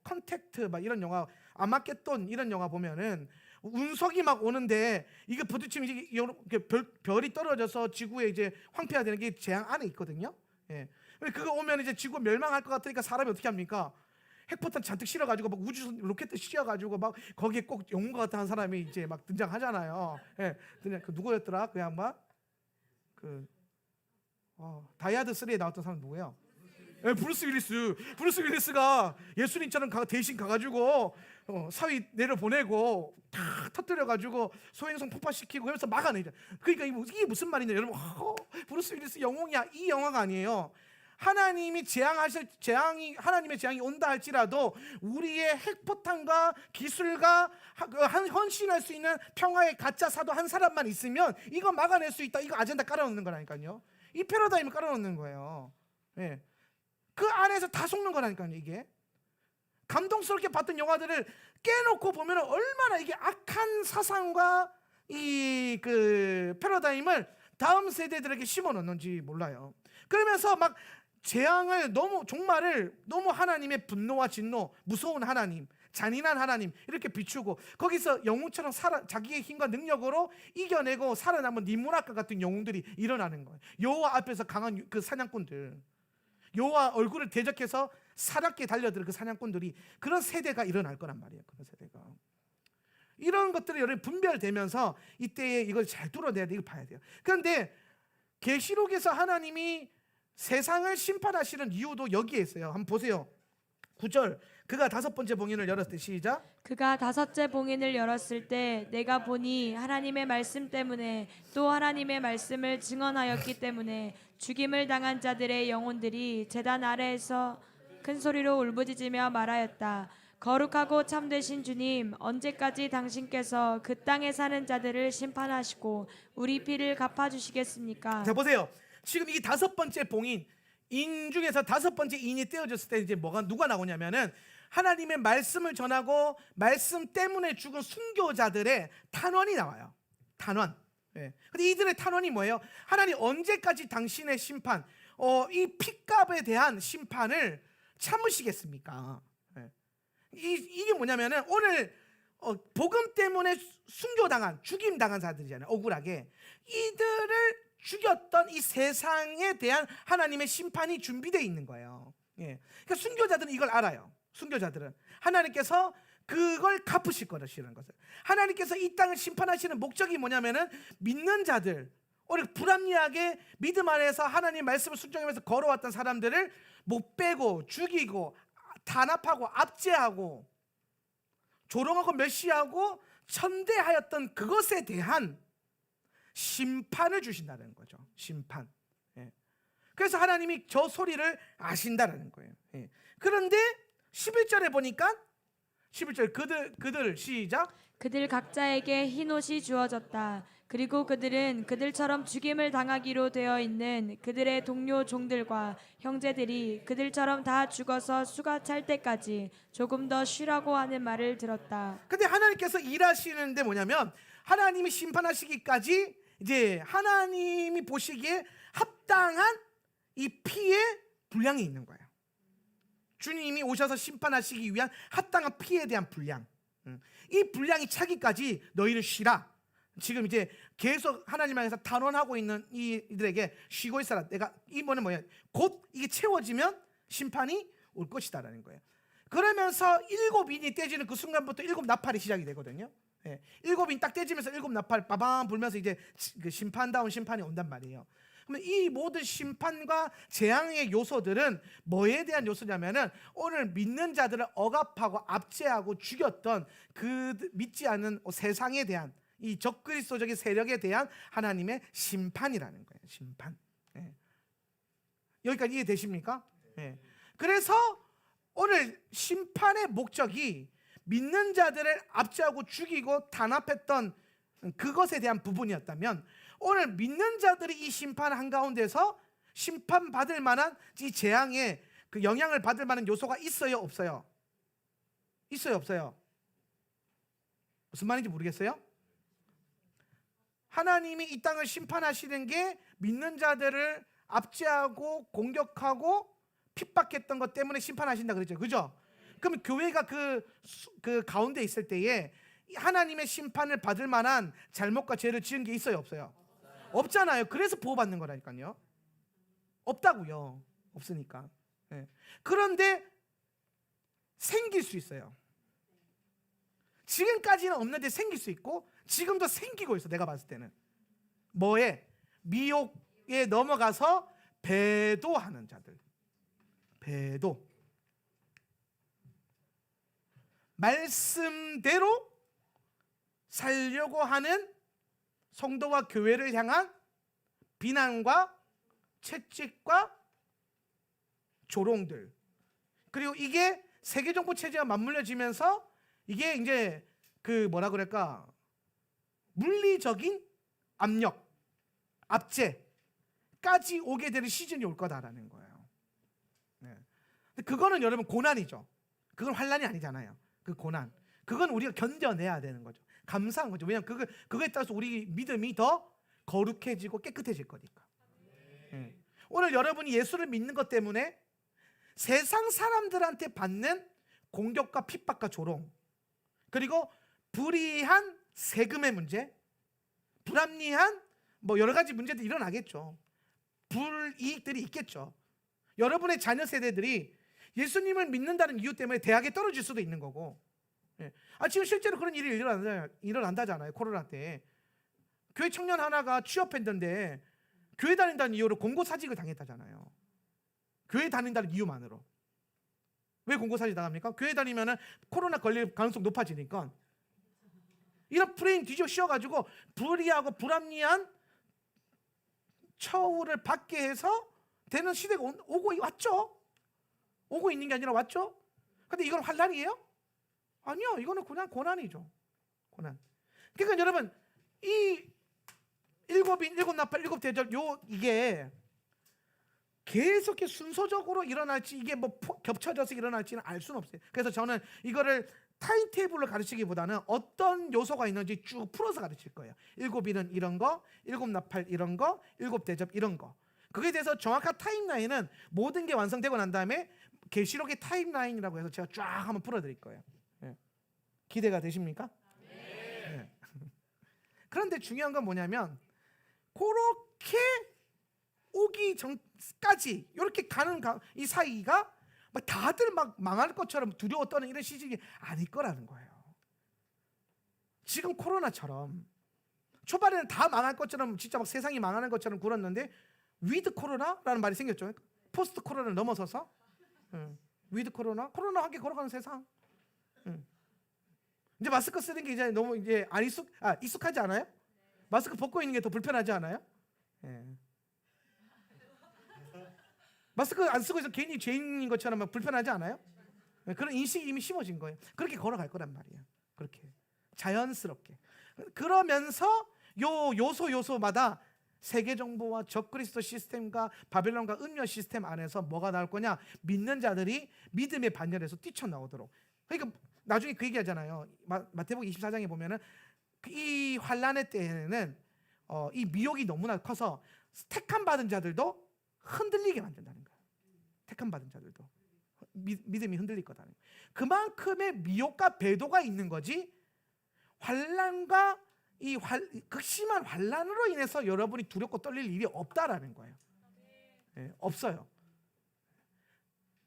컨택트 막 이런 영화 아마겟돈 이런 영화 보면은 운석이 막 오는데 이게 부딪히면 이게 별이 떨어져서 지구에 이제 황폐화 되는 게 재앙 안에 있거든요. 예. 그거 오면 이제 지구 멸망할 것 같으니까 사람이 어떻게 합니까? 핵포탄 잔뜩 실어가지고 막 우주 로켓 씌워가지고 막 거기에 꼭 영웅과 같은 한 사람이 이제 막 등장하잖아요. 예. 그냥 그 누구였더라? 그 양반? 다이아드 3에 나왔던 사람 누구예요? 예, 브루스 윌리스가 예수님처럼 대신 가가지고 사위 내려보내고 다 터뜨려가지고 소행성 폭파시키고 그래서 막아내죠. 그러니까 이게 무슨 말이냐 여러분. 브루스 윌리스 영웅이야 이 영화가 아니에요. 하나님이 하나님의 재앙이 온다 할지라도 우리의 핵포탄과 기술과 헌신할 수 있는 평화의 가짜 사도 한 사람만 있으면 이거 막아낼 수 있다. 이거 아젠다 깔아놓는 거라니까요. 이 패러다임을 깔아놓는 거예요. 예. 그 안에서 다 속는 거라니까요. 이게 감동스럽게 봤던 영화들을 깨놓고 보면 얼마나 이게 악한 사상과 이 그 패러다임을 다음 세대들에게 심어놓는지 몰라요. 그러면서 막 재앙을 너무 하나님의 분노와 진노, 무서운 하나님, 잔인한 하나님 이렇게 비추고 거기서 영웅처럼 자기의 힘과 능력으로 이겨내고 살아남은 니무라과 같은 영웅들이 일어나는 거예요. 여호와 앞에서 강한 그 사냥꾼들, 여호와 얼굴을 대적해서 사납게 달려들 그 사냥꾼들이, 그런 세대가 일어날 거란 말이에요. 그런 세대가. 이런 것들이 여러분 분별되면서 이때에 이걸 잘 뚫어내야 돼. 이걸 봐야 돼요. 그런데 계시록에서 하나님이 세상을 심판하시는 이유도 여기에 있어요. 한번 보세요. 9절. 그가 다섯 번째 봉인을 열었을 때, 시작. 그가 다섯째 봉인을 열었을 때 내가 보니 하나님의 말씀 때문에 또 하나님의 말씀을 증언하였기 때문에 죽임을 당한 자들의 영혼들이 제단 아래에서 큰 소리로 울부짖으며 말하였다. 거룩하고 참되신 주님, 언제까지 당신께서 그 땅에 사는 자들을 심판하시고 우리 피를 갚아주시겠습니까? 자, 보세요. 지금 이 다섯 번째 봉인, 인 중에서 다섯 번째 인이 떼어졌을 때 이제 누가 나오냐면은 하나님의 말씀을 전하고 말씀 때문에 죽은 순교자들의 탄원이 나와요. 탄원. 예. 근데 이들의 탄원이 뭐예요? 하나님 언제까지 당신의 심판, 이 핏값에 대한 심판을 참으시겠습니까? 예. 이게 뭐냐면은 오늘 복음 때문에 순교당한, 죽임당한 자들이잖아요. 억울하게 이들을 죽였던 이 세상에 대한 하나님의 심판이 준비되어 있는 거예요. 예. 그러니까 순교자들은 이걸 알아요. 순교자들은 하나님께서 그걸 갚으실 것이라는 것을. 하나님께서 이 땅을 심판하시는 목적이 뭐냐면은 믿는 자들, 오늘 불합리하게 믿음 안에서 하나님 말씀을 순종하면서 걸어왔던 사람들을 못 빼고 죽이고 단합하고 압제하고 조롱하고 멸시하고 천대하였던 그것에 대한 심판을 주신다는 거죠. 심판. 예. 그래서 하나님이 저 소리를 아신다라는 거예요. 예. 그런데 11절에 보니까 11절 그들 시작. 그들 각자에게 흰 옷이 주어졌다. 그리고 그들은 그들처럼 죽임을 당하기로 되어 있는 그들의 동료 종들과 형제들이 그들처럼 다 죽어서 수가 찰 때까지 조금 더 쉬라고 하는 말을 들었다. 근데 하나님께서 일하시는데 뭐냐면 하나님이 심판하시기까지 이제 하나님이 보시기에 합당한 이 피의 분량이 있는 거예요. 주님이 오셔서 심판하시기 위한 합당한 피에 대한 분량, 이 분량이 차기까지 너희는 쉬라. 지금 이제 계속 하나님 향해서 탄원하고 있는 이들에게 쉬고 있어라. 내가 이번에 뭐야? 곧 이게 채워지면 심판이 올 것이다라는 거예요. 그러면서 일곱 인이 떼지는 그 순간부터 일곱 나팔이 시작이 되거든요. 예. 일곱 인 딱 떼지면서 일곱 나팔 빠밤 불면서 이제 그 심판다운 심판이 온단 말이에요. 그러면 이 모든 심판과 재앙의 요소들은 뭐에 대한 요소냐면은 오늘 믿는 자들을 억압하고 압제하고 죽였던 그 믿지 않는 세상에 대한 이 적그리스도적인 세력에 대한 하나님의 심판이라는 거예요. 심판. 예. 여기까지 이해되십니까? 예. 그래서 오늘 심판의 목적이 믿는 자들을 압제하고 죽이고 단합했던 그것에 대한 부분이었다면 오늘 믿는 자들이 이 심판 한가운데서 심판받을 만한 이 재앙에 그 영향을 받을 만한 요소가 있어요, 없어요? 있어요, 없어요? 무슨 말인지 모르겠어요? 하나님이 이 땅을 심판하시는 게 믿는 자들을 압제하고 공격하고 핍박했던 것 때문에 심판하신다 그랬죠. 그죠? 그러면 교회가 그 가운데 있을 때에 하나님의 심판을 받을 만한 잘못과 죄를 지은 게 있어요, 없어요? 없잖아요. 그래서 보호받는 거라니까요. 없다고요. 없으니까. 예. 그런데 생길 수 있어요. 지금까지는 없는데 생길 수 있고 지금도 생기고 있어. 내가 봤을 때는 뭐에? 미혹에 넘어가서 배도하는 자들. 배도. 말씀대로 살려고 하는 성도와 교회를 향한 비난과 채찍과 조롱들, 그리고 이게 세계 정부 체제와 맞물려지면서 이게 이제 그 뭐라 그럴까, 물리적인 압력, 압제까지 오게 되는 시즌이 올 거다라는 거예요. 네. 근데 그거는 여러분 고난이죠. 그건 환난이 아니잖아요. 그 고난, 그건 우리가 견뎌내야 되는 거죠. 감사한 거죠. 왜냐하면 그거에 따라서 우리 믿음이 더 거룩해지고 깨끗해질 거니까. 네. 오늘 여러분이 예수를 믿는 것 때문에 세상 사람들한테 받는 공격과 핍박과 조롱, 그리고 불이한 세금의 문제, 불합리한 뭐 여러 가지 문제들이 일어나겠죠. 불이익들이 있겠죠. 여러분의 자녀 세대들이 예수님을 믿는다는 이유 때문에 대학에 떨어질 수도 있는 거고. 예. 지금 실제로 그런 일이 일어난다잖아요. 코로나 때 교회 청년 하나가 취업했는데 교회 다닌다는 이유로 공고사직을 당했다잖아요. 교회 다닌다는 이유만으로. 왜 공고사직 당합니까? 교회 다니면 코로나 걸릴 가능성 높아지니까. 이런 프레임 뒤집어 씌워가지고 불이하고 불합리한 처우를 받게 해서 되는 시대가 오고 왔죠. 오고 있는 게 아니라 왔죠. 근데 이건 환난이에요? 아니요, 이거는 그냥 고난이죠. 고난. 그러니까 여러분, 이 일곱인, 일곱나팔, 일곱대접, 이게 계속 순서적으로 일어날지, 이게 뭐 겹쳐져서 일어날지는 알 수는 없어요. 그래서 저는 이거를 타임테이블로 가르치기보다는 어떤 요소가 있는지 쭉 풀어서 가르칠 거예요. 일곱일은 이런 거, 일곱나팔 이런 거, 일곱대접 이런 거. 그게 대해서 정확한 타임라인은 모든 게 완성되고 난 다음에 계시록의 타임라인이라고 해서 제가 쫙 한번 풀어드릴 거예요. 예. 기대가 되십니까? 네. 그런데 중요한 건 뭐냐면, 그렇게 오기 전까지 이렇게 가는 이 사이가 막 다들 막 망할 것처럼 두려워 떠는 이런 시즌이 아닐 거라는 거예요. 지금 코로나처럼 초반에는 다 망할 것처럼, 진짜 막 세상이 망하는 것처럼 굴었는데 위드 코로나라는 말이 생겼죠. 포스트 코로나를 넘어서서 위드 코로나, 코로나 함께 걸어가는 세상. 이제 마스크 쓰는 게 이제 너무 이제 익숙하지 않아요? 마스크 벗고 있는 게 더 불편하지 않아요? 예. 마스크 안 쓰고 있어 괜히 죄인인 것처럼 막 불편하지 않아요? 예, 그런 인식이 이미 심어진 거예요. 그렇게 걸어갈 거란 말이에요. 그렇게 자연스럽게. 그러면서 요소마다 세계 정보와 적그리스도 시스템과 바벨론과 음녀 시스템 안에서 뭐가 나올 거냐? 믿는 자들이 믿음의 반열에서 뛰쳐나오도록. 그러니까 나중에 그 얘기하잖아요. 마태복음 24장에 보면은 이 환란의 때에는 이 미혹이 너무나 커서 택함 받은 자들도 흔들리게 만든다는 거예요. 택함 받은 자들도 믿음이 흔들릴 거다는 거예요. 그만큼의 미혹과 배도가 있는 거지, 환란과 극심한 환란으로 인해서 여러분이 두렵고 떨릴 일이 없다라는 거예요. 네, 없어요.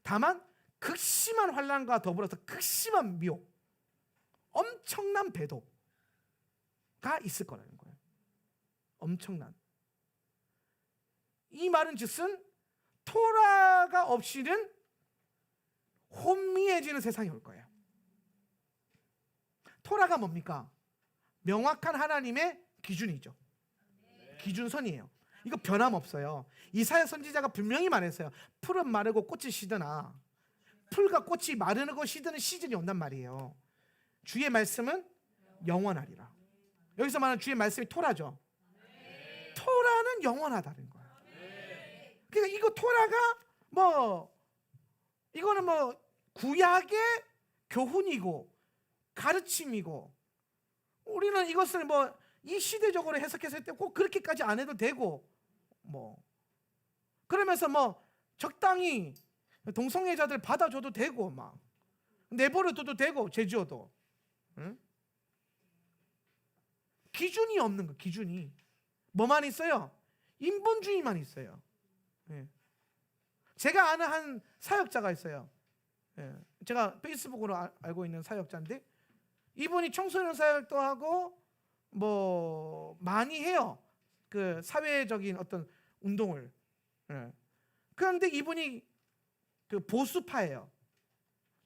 다만 극심한 환란과 더불어서 극심한 미혹, 엄청난 배도가 있을 거라는 거예요. 엄청난. 이 말은 즉슨 토라가 없이는 혼미해지는 세상이 올 거예요. 토라가 뭡니까? 명확한 하나님의 기준이죠. 기준선이에요. 이거 변함없어요. 이사야 선지자가 분명히 말했어요. 풀은 마르고 꽃이 시드나, 풀과 꽃이 마르고 시드는 시즌이 온단 말이에요. 주의 말씀은 영원하리라. 여기서 말하는 주의 말씀이 토라죠. 토라는 영원하다는 거예요. 그러니까 이거 토라가 이거는 구약의 교훈이고 가르침이고, 우리는 이것을 이 시대적으로 해석했을 때 꼭 그렇게까지 안 해도 되고, 그러면서 적당히 동성애자들 받아줘도 되고, 막 내버려둬도 되고, 제주어도. 응? 기준이 없는 거. 기준이 뭐만 있어요? 인본주의만 있어요. 예. 제가 아는 한 사역자가 있어요. 예. 제가 페이스북으로 알고 있는 사역자인데, 이분이 청소년 사역도 하고 많이 해요. 그 사회적인 어떤 운동을. 예. 그런데 이분이 그 보수파예요.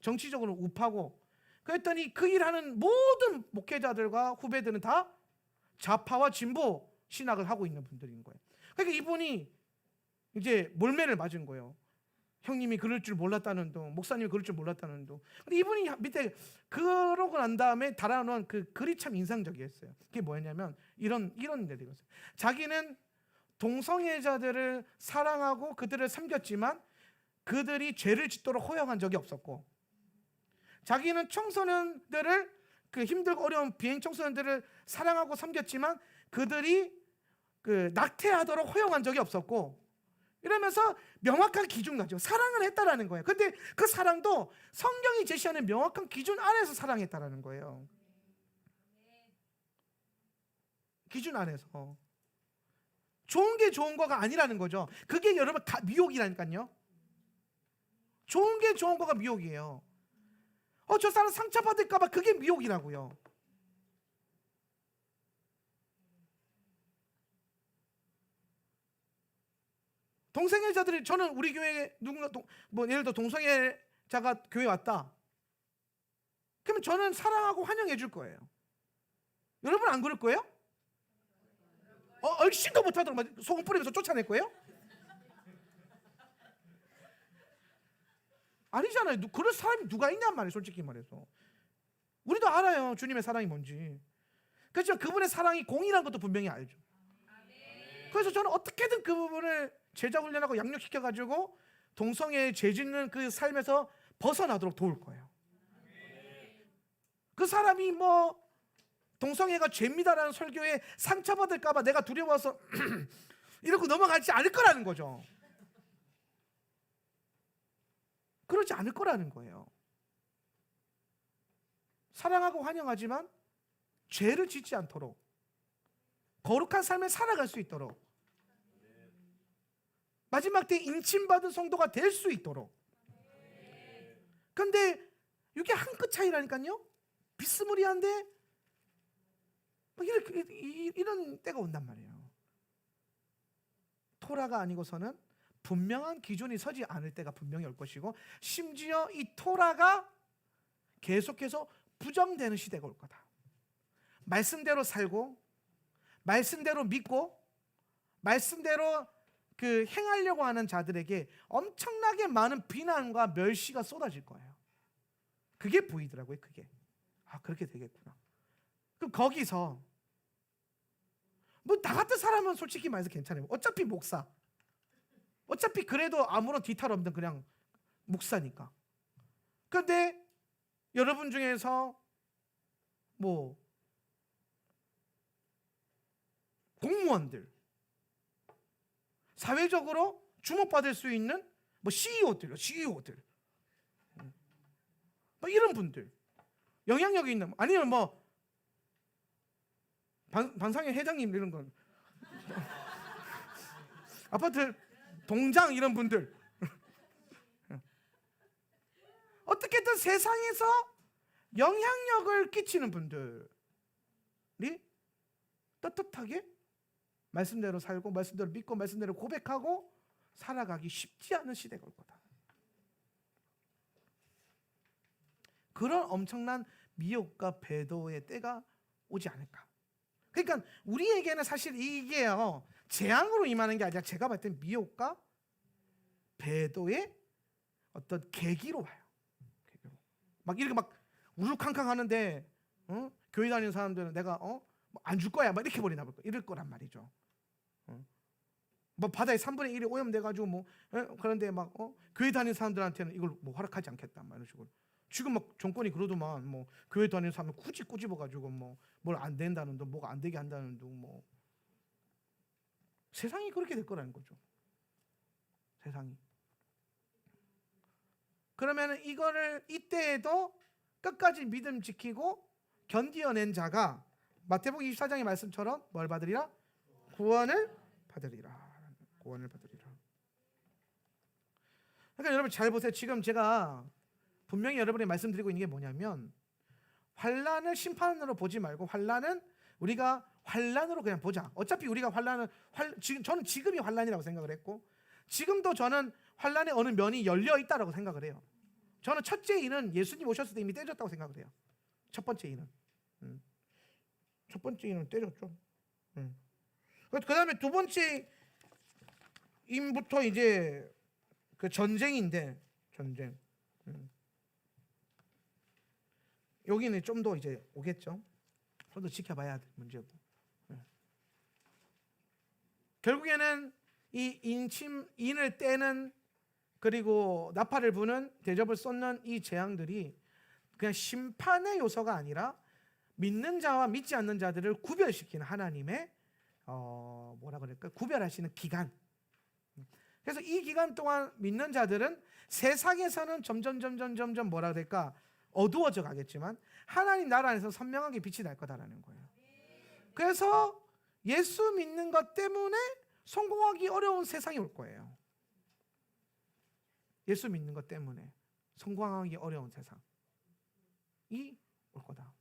정치적으로 우파고. 그랬더니 그 일하는 모든 목회자들과 후배들은 다 좌파와 진보 신학을 하고 있는 분들인 거예요. 그러니까 이분이 이제 몰매를 맞은 거예요. 형님이 그럴 줄 몰랐다는 둥, 목사님이 그럴 줄 몰랐다는 둥. 근데 이분이 밑에 그러고 난 다음에 달아놓은 그 글이 참 인상적이었어요. 그게 뭐였냐면 이런 내용이었어요. 자기는 동성애자들을 사랑하고 그들을 섬겼지만 그들이 죄를 짓도록 허용한 적이 없었고, 자기는 청소년들을, 그 힘들고 어려운 비행 청소년들을 사랑하고 섬겼지만 그들이 그 낙태하도록 허용한 적이 없었고, 이러면서 명확한 기준 가지고 사랑을 했다라는 거예요. 근데 그 사랑도 성경이 제시하는 명확한 기준 안에서 사랑했다라는 거예요. 기준 안에서. 좋은 게 좋은 거가 아니라는 거죠. 그게 여러분 미혹이라니까요. 좋은 게 좋은 거가 미혹이에요. 저 사람 상처받을까 봐, 그게 미혹이라고요. 동성애자들이, 저는 우리 교회에 누군가 뭐 예를 들어 동성애자가 교회 왔다, 그러면 저는 사랑하고 환영해 줄 거예요. 여러분 안 그럴 거예요? 얼씬도 못하도록 소금 뿌리면서 쫓아낼 거예요? 아니잖아요. 그럴 사람이 누가 있냔 말이에요. 솔직히 말해서 우리도 알아요, 주님의 사랑이 뭔지. 그렇지만 그분의 사랑이 공의라는 것도 분명히 알죠. 그래서 저는 어떻게든 그 부분을 제자 훈련하고 양육시켜가지고 동성애에 죄짓는 그 삶에서 벗어나도록 도울 거예요. 그 사람이 뭐 동성애가 죄입니다라는 설교에 상처받을까 봐 내가 두려워서 이러고 넘어가지 않을 거라는 거죠. 그러지 않을 거라는 거예요. 사랑하고 환영하지만 죄를 짓지 않도록, 거룩한 삶을 살아갈 수 있도록, 마지막 때 인침받은 성도가 될 수 있도록. 근데 이게 한 끗 차이라니까요. 비스무리한데 이런 때가 온단 말이에요. 토라가 아니고서는 분명한 기준이 서지 않을 때가 분명히 올 것이고, 심지어 이 토라가 계속해서 부정되는 시대가 올 거다. 말씀대로 살고, 말씀대로 믿고, 말씀대로 그 행하려고 하는 자들에게 엄청나게 많은 비난과 멸시가 쏟아질 거예요. 그게 보이더라고요. 그게 그렇게 되겠구나. 그럼 거기서 뭐 나 같은 사람은 솔직히 말해서 괜찮아요. 어차피 목사, 어차피 그래도 아무런 뒤탈 없는 그냥 목사니까. 그런데 여러분 중에서 뭐 공무원들, 사회적으로 주목받을 수 있는 뭐 CEO들 뭐 이런 분들, 영향력이 있는, 아니면 뭐 반상회 회장님 이런 건 아파트 동장 이런 분들 어떻게든 세상에서 영향력을 끼치는 분들이 떳떳하게 말씀대로 살고, 말씀대로 믿고, 말씀대로 고백하고 살아가기 쉽지 않은 시대가 올 거다. 그런 엄청난 미혹과 배도의 때가 오지 않을까. 그러니까 우리에게는 사실 이게요, 재앙으로 임하는 게 아니라 제가 봤을 때 미혹과 배도의 어떤 계기로 와요. 막 이렇게 막 우르캉캉 하는데 교회 다니는 사람들은 내가 안 줄 거야 막 이렇게 버리나 볼까, 이럴 거란 말이죠. 뭐 바다에 3분의 1이 오염돼가지고 뭐 그런데 막 교회 다니는 사람들한테는 이걸 뭐 허락하지 않겠다 막 이런 식으로. 지금 막 정권이 그러더만 뭐 교회 다니는 사람을 굳이 꼬집어가지고 뭐 뭘 안 된다는 둥, 뭐가 안 되게 한다는 둥, 뭐 세상이 그렇게 될 거라는 거죠. 세상이. 그러면 이거를 이때에도 끝까지 믿음 지키고 견디어낸 자가 마태복음 24장의 말씀처럼 뭘 받으리라? 구원을 받으리라. 구원을 받으리라. 그러니까 여러분 잘 보세요. 지금 제가 분명히 여러분에게 말씀드리고 있는 게 뭐냐면, 환난을 심판으로 보지 말고 환난은 우리가 환난으로 그냥 보자. 어차피 우리가 지금 저는 지금이 환난이라고 생각을 했고, 지금도 저는 환난의 어느 면이 열려 있다라고 생각을 해요. 저는 첫째 인은 예수님 오셨을 때 이미 떼졌다고 생각을 해요. 첫 번째 인은. 첫 번째 인은 떼졌죠. 그 다음에 두 번째 인부터 이제 그 전쟁인데 전쟁. 여기는 좀 더 이제 오겠죠. 좀 더 지켜봐야 될 문제고. 결국에는 이 인을 떼는 그리고 나팔을 부는 대접을 쏟는 이 재앙들이 그냥 심판의 요소가 아니라 믿는 자와 믿지 않는 자들을 구별시키는 하나님의 뭐라 그럴까 구별하시는 기간. 그래서 이 기간 동안 믿는 자들은 세상에서는 점점 뭐라 그럴까 어두워져 가겠지만 하나님 나라 안에서 선명하게 빛이 날 거다라는 거예요. 그래서 예수 믿는 것 때문에 성공하기 어려운 세상이 올 거예요. 예수 믿는 것 때문에 성공하기 어려운 세상이 올 거다.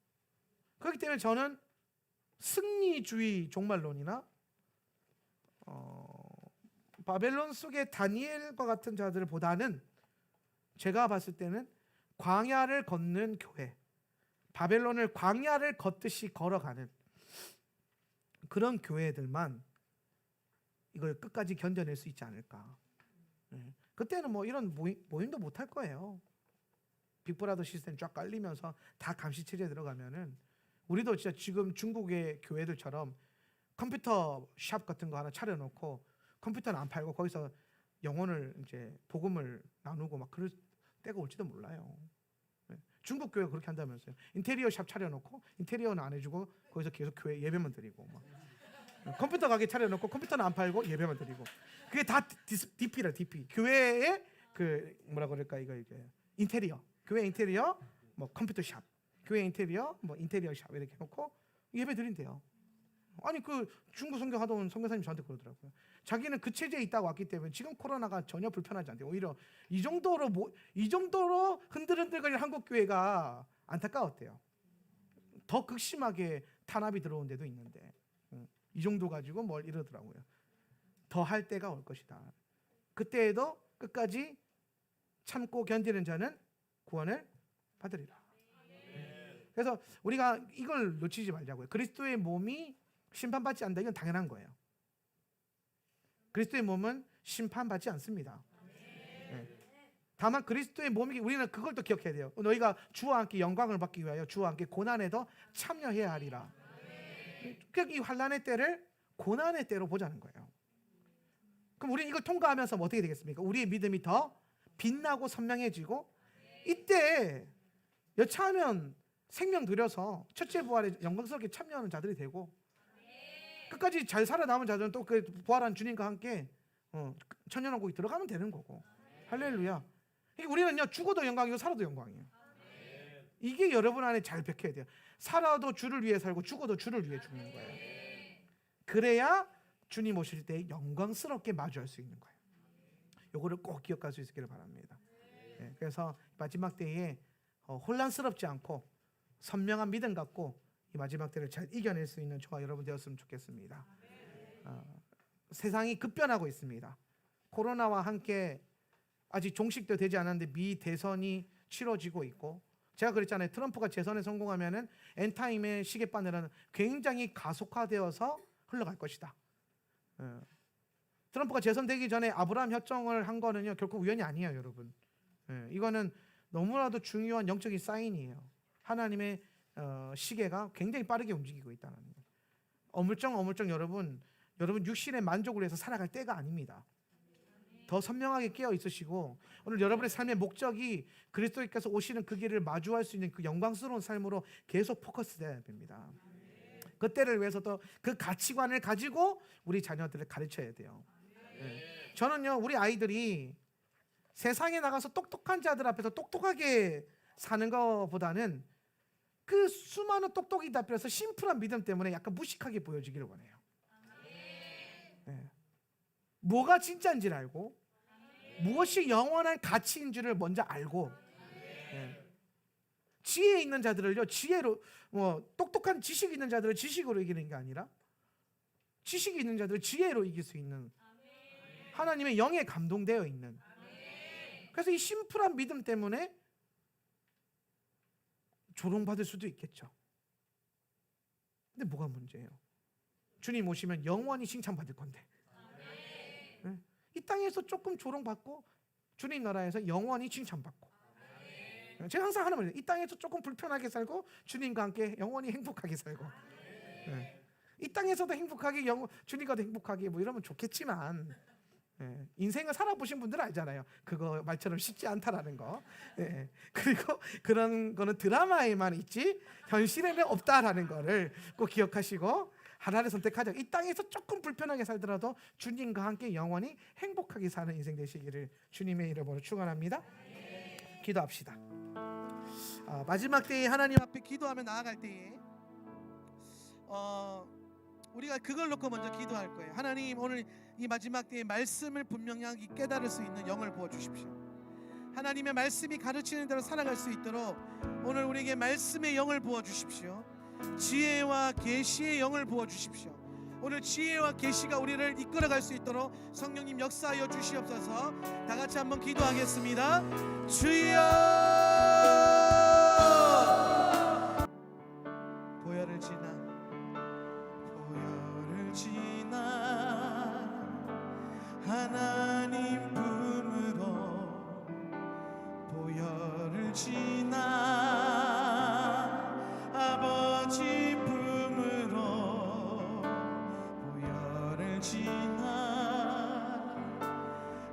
그렇기 때문에 저는 승리주의 종말론이나 바벨론 속의 다니엘과 같은 자들보다는 제가 봤을 때는 광야를 걷는 교회, 바벨론을 광야를 걷듯이 걸어가는 그런 교회들만 이걸 끝까지 견뎌낼 수 있지 않을까. 그때는 뭐 이런 모임도 못 할 거예요. 빅브라더 시스템 쫙 깔리면서 다 감시체제에 들어가면은 우리도 진짜 지금 중국의 교회들처럼 컴퓨터 샵 같은 거 하나 차려놓고 컴퓨터는 안 팔고 거기서 영혼을 이제 복음을 나누고 막 그럴 때가 올지도 몰라요. 중국 교회가 그렇게 한다면서요. 인테리어 샵 차려놓고 인테리어는 안 해주고 거기서 계속 교회 예배만 드리고 막. 컴퓨터 가게 차려놓고 컴퓨터는 안 팔고 예배만 드리고 그게 다 DP라 DP. 교회의 그 뭐라 그럴까 이게 인테리어, 교회 인테리어 뭐 컴퓨터 샵, 교회 인테리어 뭐 인테리어 샵 이렇게 해놓고 예배 드린대요. 아니 그 중국 선교 하던 선교사님 저한테 그러더라고요. 자기는 그 체제에 있다가 왔기 때문에 지금 코로나가 전혀 불편하지 않대요. 오히려 이 정도로 흔들흔들거리는 한국 교회가 안타까웠대요. 더 극심하게 탄압이 들어온 데도 있는데 이 정도 가지고 뭘 이러더라고요. 더 할 때가 올 것이다. 그때에도 끝까지 참고 견디는 자는 구원을 받으리라. 그래서 우리가 이걸 놓치지 말자고요. 그리스도의 몸이 심판받지 않는다. 이건 당연한 거예요. 그리스도의 몸은 심판받지 않습니다. 다만 그리스도의 몸이 우리는 그걸 또 기억해야 돼요. 너희가 주와 함께 영광을 받기 위하여 주와 함께 고난에도 참여해야 하리라. 그러니까 이 환난의 때를 고난의 때로 보자는 거예요. 그럼 우리는 이걸 통과하면서 뭐 어떻게 되겠습니까? 우리의 믿음이 더 빛나고 선명해지고 이때 여차하면 생명 들여서 첫째 부활에 영광스럽게 참여하는 자들이 되고 끝까지 잘 살아남은 자들은 또 그 부활한 주님과 함께 천년왕국에 들어가면 되는 거고. 할렐루야. 그러니까 우리는요 죽어도 영광이고 살아도 영광이에요. 이게 여러분 안에 잘 박혀야 돼요. 살아도 주를 위해 살고 죽어도 주를 위해 죽는 거예요. 그래야 주님 오실 때 영광스럽게 마주할 수 있는 거예요. 요거를 꼭 기억할 수 있기를 바랍니다. 그래서 마지막 때에 혼란스럽지 않고 선명한 믿음 갖고 이 마지막 때를 잘 이겨낼 수 있는 저와 여러분 되었으면 좋겠습니다. 세상이 급변하고 있습니다. 코로나와 함께 아직 종식도 되지 않았는데 미 대선이 치러지고 있고 제가 그랬잖아요. 트럼프가 재선에 성공하면은 엔타임의 시계바늘은 굉장히 가속화되어서 흘러갈 것이다. 트럼프가 재선되기 전에 아브라함 협정을 한 거는요 결코 우연이 아니에요, 여러분. 이거는 너무나도 중요한 영적인 사인이에요. 하나님의 시계가 굉장히 빠르게 움직이고 있다는 거예요. 어물쩡 여러분 육신의 만족을 해서 살아갈 때가 아닙니다. 더 선명하게 깨어 있으시고 오늘 여러분의 삶의 목적이 그리스도께서 오시는 그 길을 마주할 수 있는 그 영광스러운 삶으로 계속 포커스돼야 됩니다. 그때를 위해서도 그 가치관을 가지고 우리 자녀들을 가르쳐야 돼요. 저는요 우리 아이들이 세상에 나가서 똑똑한 자들 앞에서 똑똑하게 사는 것보다는 그 수많은 똑똑이들 앞에서 심플한 믿음 때문에 약간 무식하게 보여지기를 원해요. 뭐가 진짜인지를 알고 무엇이 영원한 가치인 줄을 먼저 알고 지혜 있는 자들을요 지혜로 똑똑한 지식 있는 자들을 지식으로 이기는 게 아니라 지식이 있는 자들을 지혜로 이길 수 있는 하나님의 영에 감동되어 있는 그래서 이 심플한 믿음 때문에 조롱받을 수도 있겠죠. 근데 뭐가 문제예요? 주님 오시면 영원히 칭찬받을 건데 이 땅에서 조금 조롱받고 주님 나라에서 영원히 칭찬받고. 제가 항상 하는 말이에요. 이 땅에서 조금 불편하게 살고 주님과 함께 영원히 행복하게 살고. 이 땅에서도 행복하게 주님과도 행복하게 뭐 이러면 좋겠지만 인생을 살아보신 분들은 알잖아요. 그거 말처럼 쉽지 않다라는 거. 그리고 그런 거는 드라마에만 있지 현실에는 없다라는 거를 꼭 기억하시고 하나를 선택하자. 이 땅에서 조금 불편하게 살더라도 주님과 함께 영원히 행복하게 사는 인생 되시기를 주님의 이름으로 축원합니다. 기도합시다. 마지막 때에 하나님 앞에 기도하며 나아갈 때에 우리가 그걸 놓고 먼저 기도할 거예요. 하나님, 오늘 이 마지막 때에 말씀을 분명하게 깨달을 수 있는 영을 부어주십시오. 하나님의 말씀이 가르치는 대로 살아갈 수 있도록 오늘 우리에게 말씀의 영을 부어주십시오. 지혜와 계시의 영을 부어주십시오. 오늘 지혜와 계시가 우리를 이끌어갈 수 있도록 성령님 역사하여 주시옵소서. 다 같이 한번 기도하겠습니다. 주여, 보혈을 지나 하나님 품으로 보혈을 지나 아버지 품으로 보혈을 지나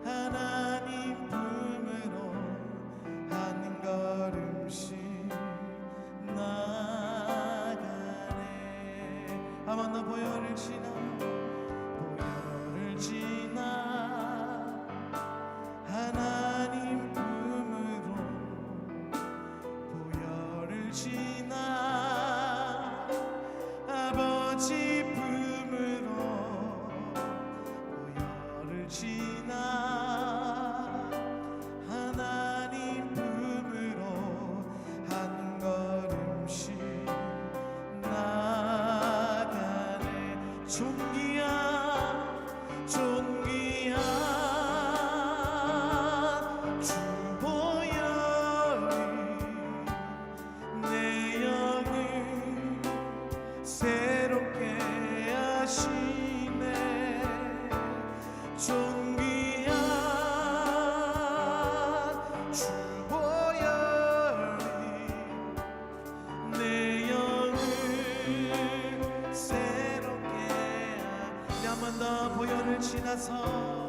하나님 품으로 한 걸음씩 나가네. 한 번 더 보혈을 지나 보혈을 지나 하나님 품으로 보혈을 지나 아버지 품으로 보혈을 지나 하나님 품으로 한 걸음씩 나가네. 존귀한 주 보혈이 내 영을 새롭게 하시네. 존귀한 주 보혈이 내 영을 새롭게 하시네. 한 번 더 보혈을 지나서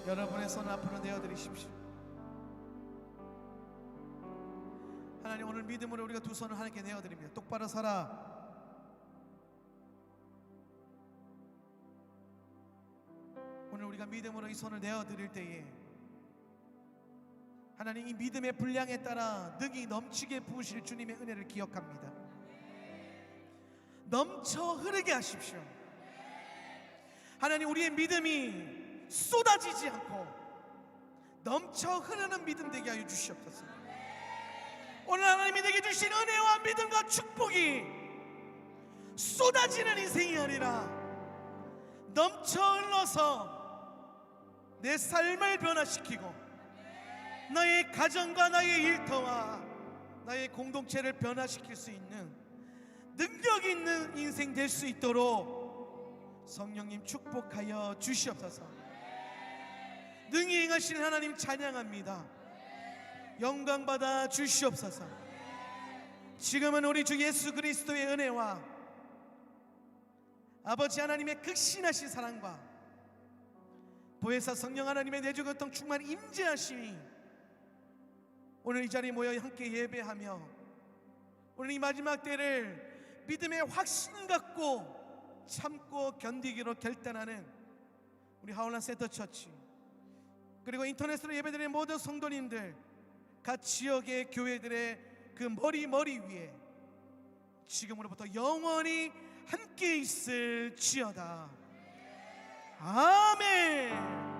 여러분의 손 앞으로 내어드리십시오. 하나님, 오늘 믿음으로 우리가 두 손을 하나님께 내어드립니다. 똑바로 서라. 오늘 우리가 믿음으로 이 손을 내어드릴 때에 하나님, 이 믿음의 분량에 따라 능히 넘치게 부으실 주님의 은혜를 기억합니다. 넘쳐 흐르게 하십시오. 하나님, 우리의 믿음이 쏟아지지 않고 넘쳐 흐르는 믿음 되게 하여 주시옵소서. 오늘 하나님이 내게 주신 은혜와 믿음과 축복이 쏟아지는 인생이 아니라 넘쳐 흘러서 내 삶을 변화시키고 나의 가정과 나의 일터와 나의 공동체를 변화시킬 수 있는 능력 있는 인생 될 수 있도록 성령님 축복하여 주시옵소서. 능히 행하시는 하나님 찬양합니다. 영광 받아 주시옵소서. 지금은 우리 주 예수 그리스도의 은혜와 아버지 하나님의 극신하신 사랑과 보혜사 성령 하나님의 내주교통 충만 임재하심이 오늘 이 자리에 모여 함께 예배하며 오늘 이 마지막 때를 믿음의 확신 갖고 참고 견디기로 결단하는 우리 하울란 센터처치, 그리고 인터넷으로 예배드리는 모든 성도님들, 각 지역의 교회들의 그 머리 위에 지금으로부터 영원히 함께 있을지어다. 아멘.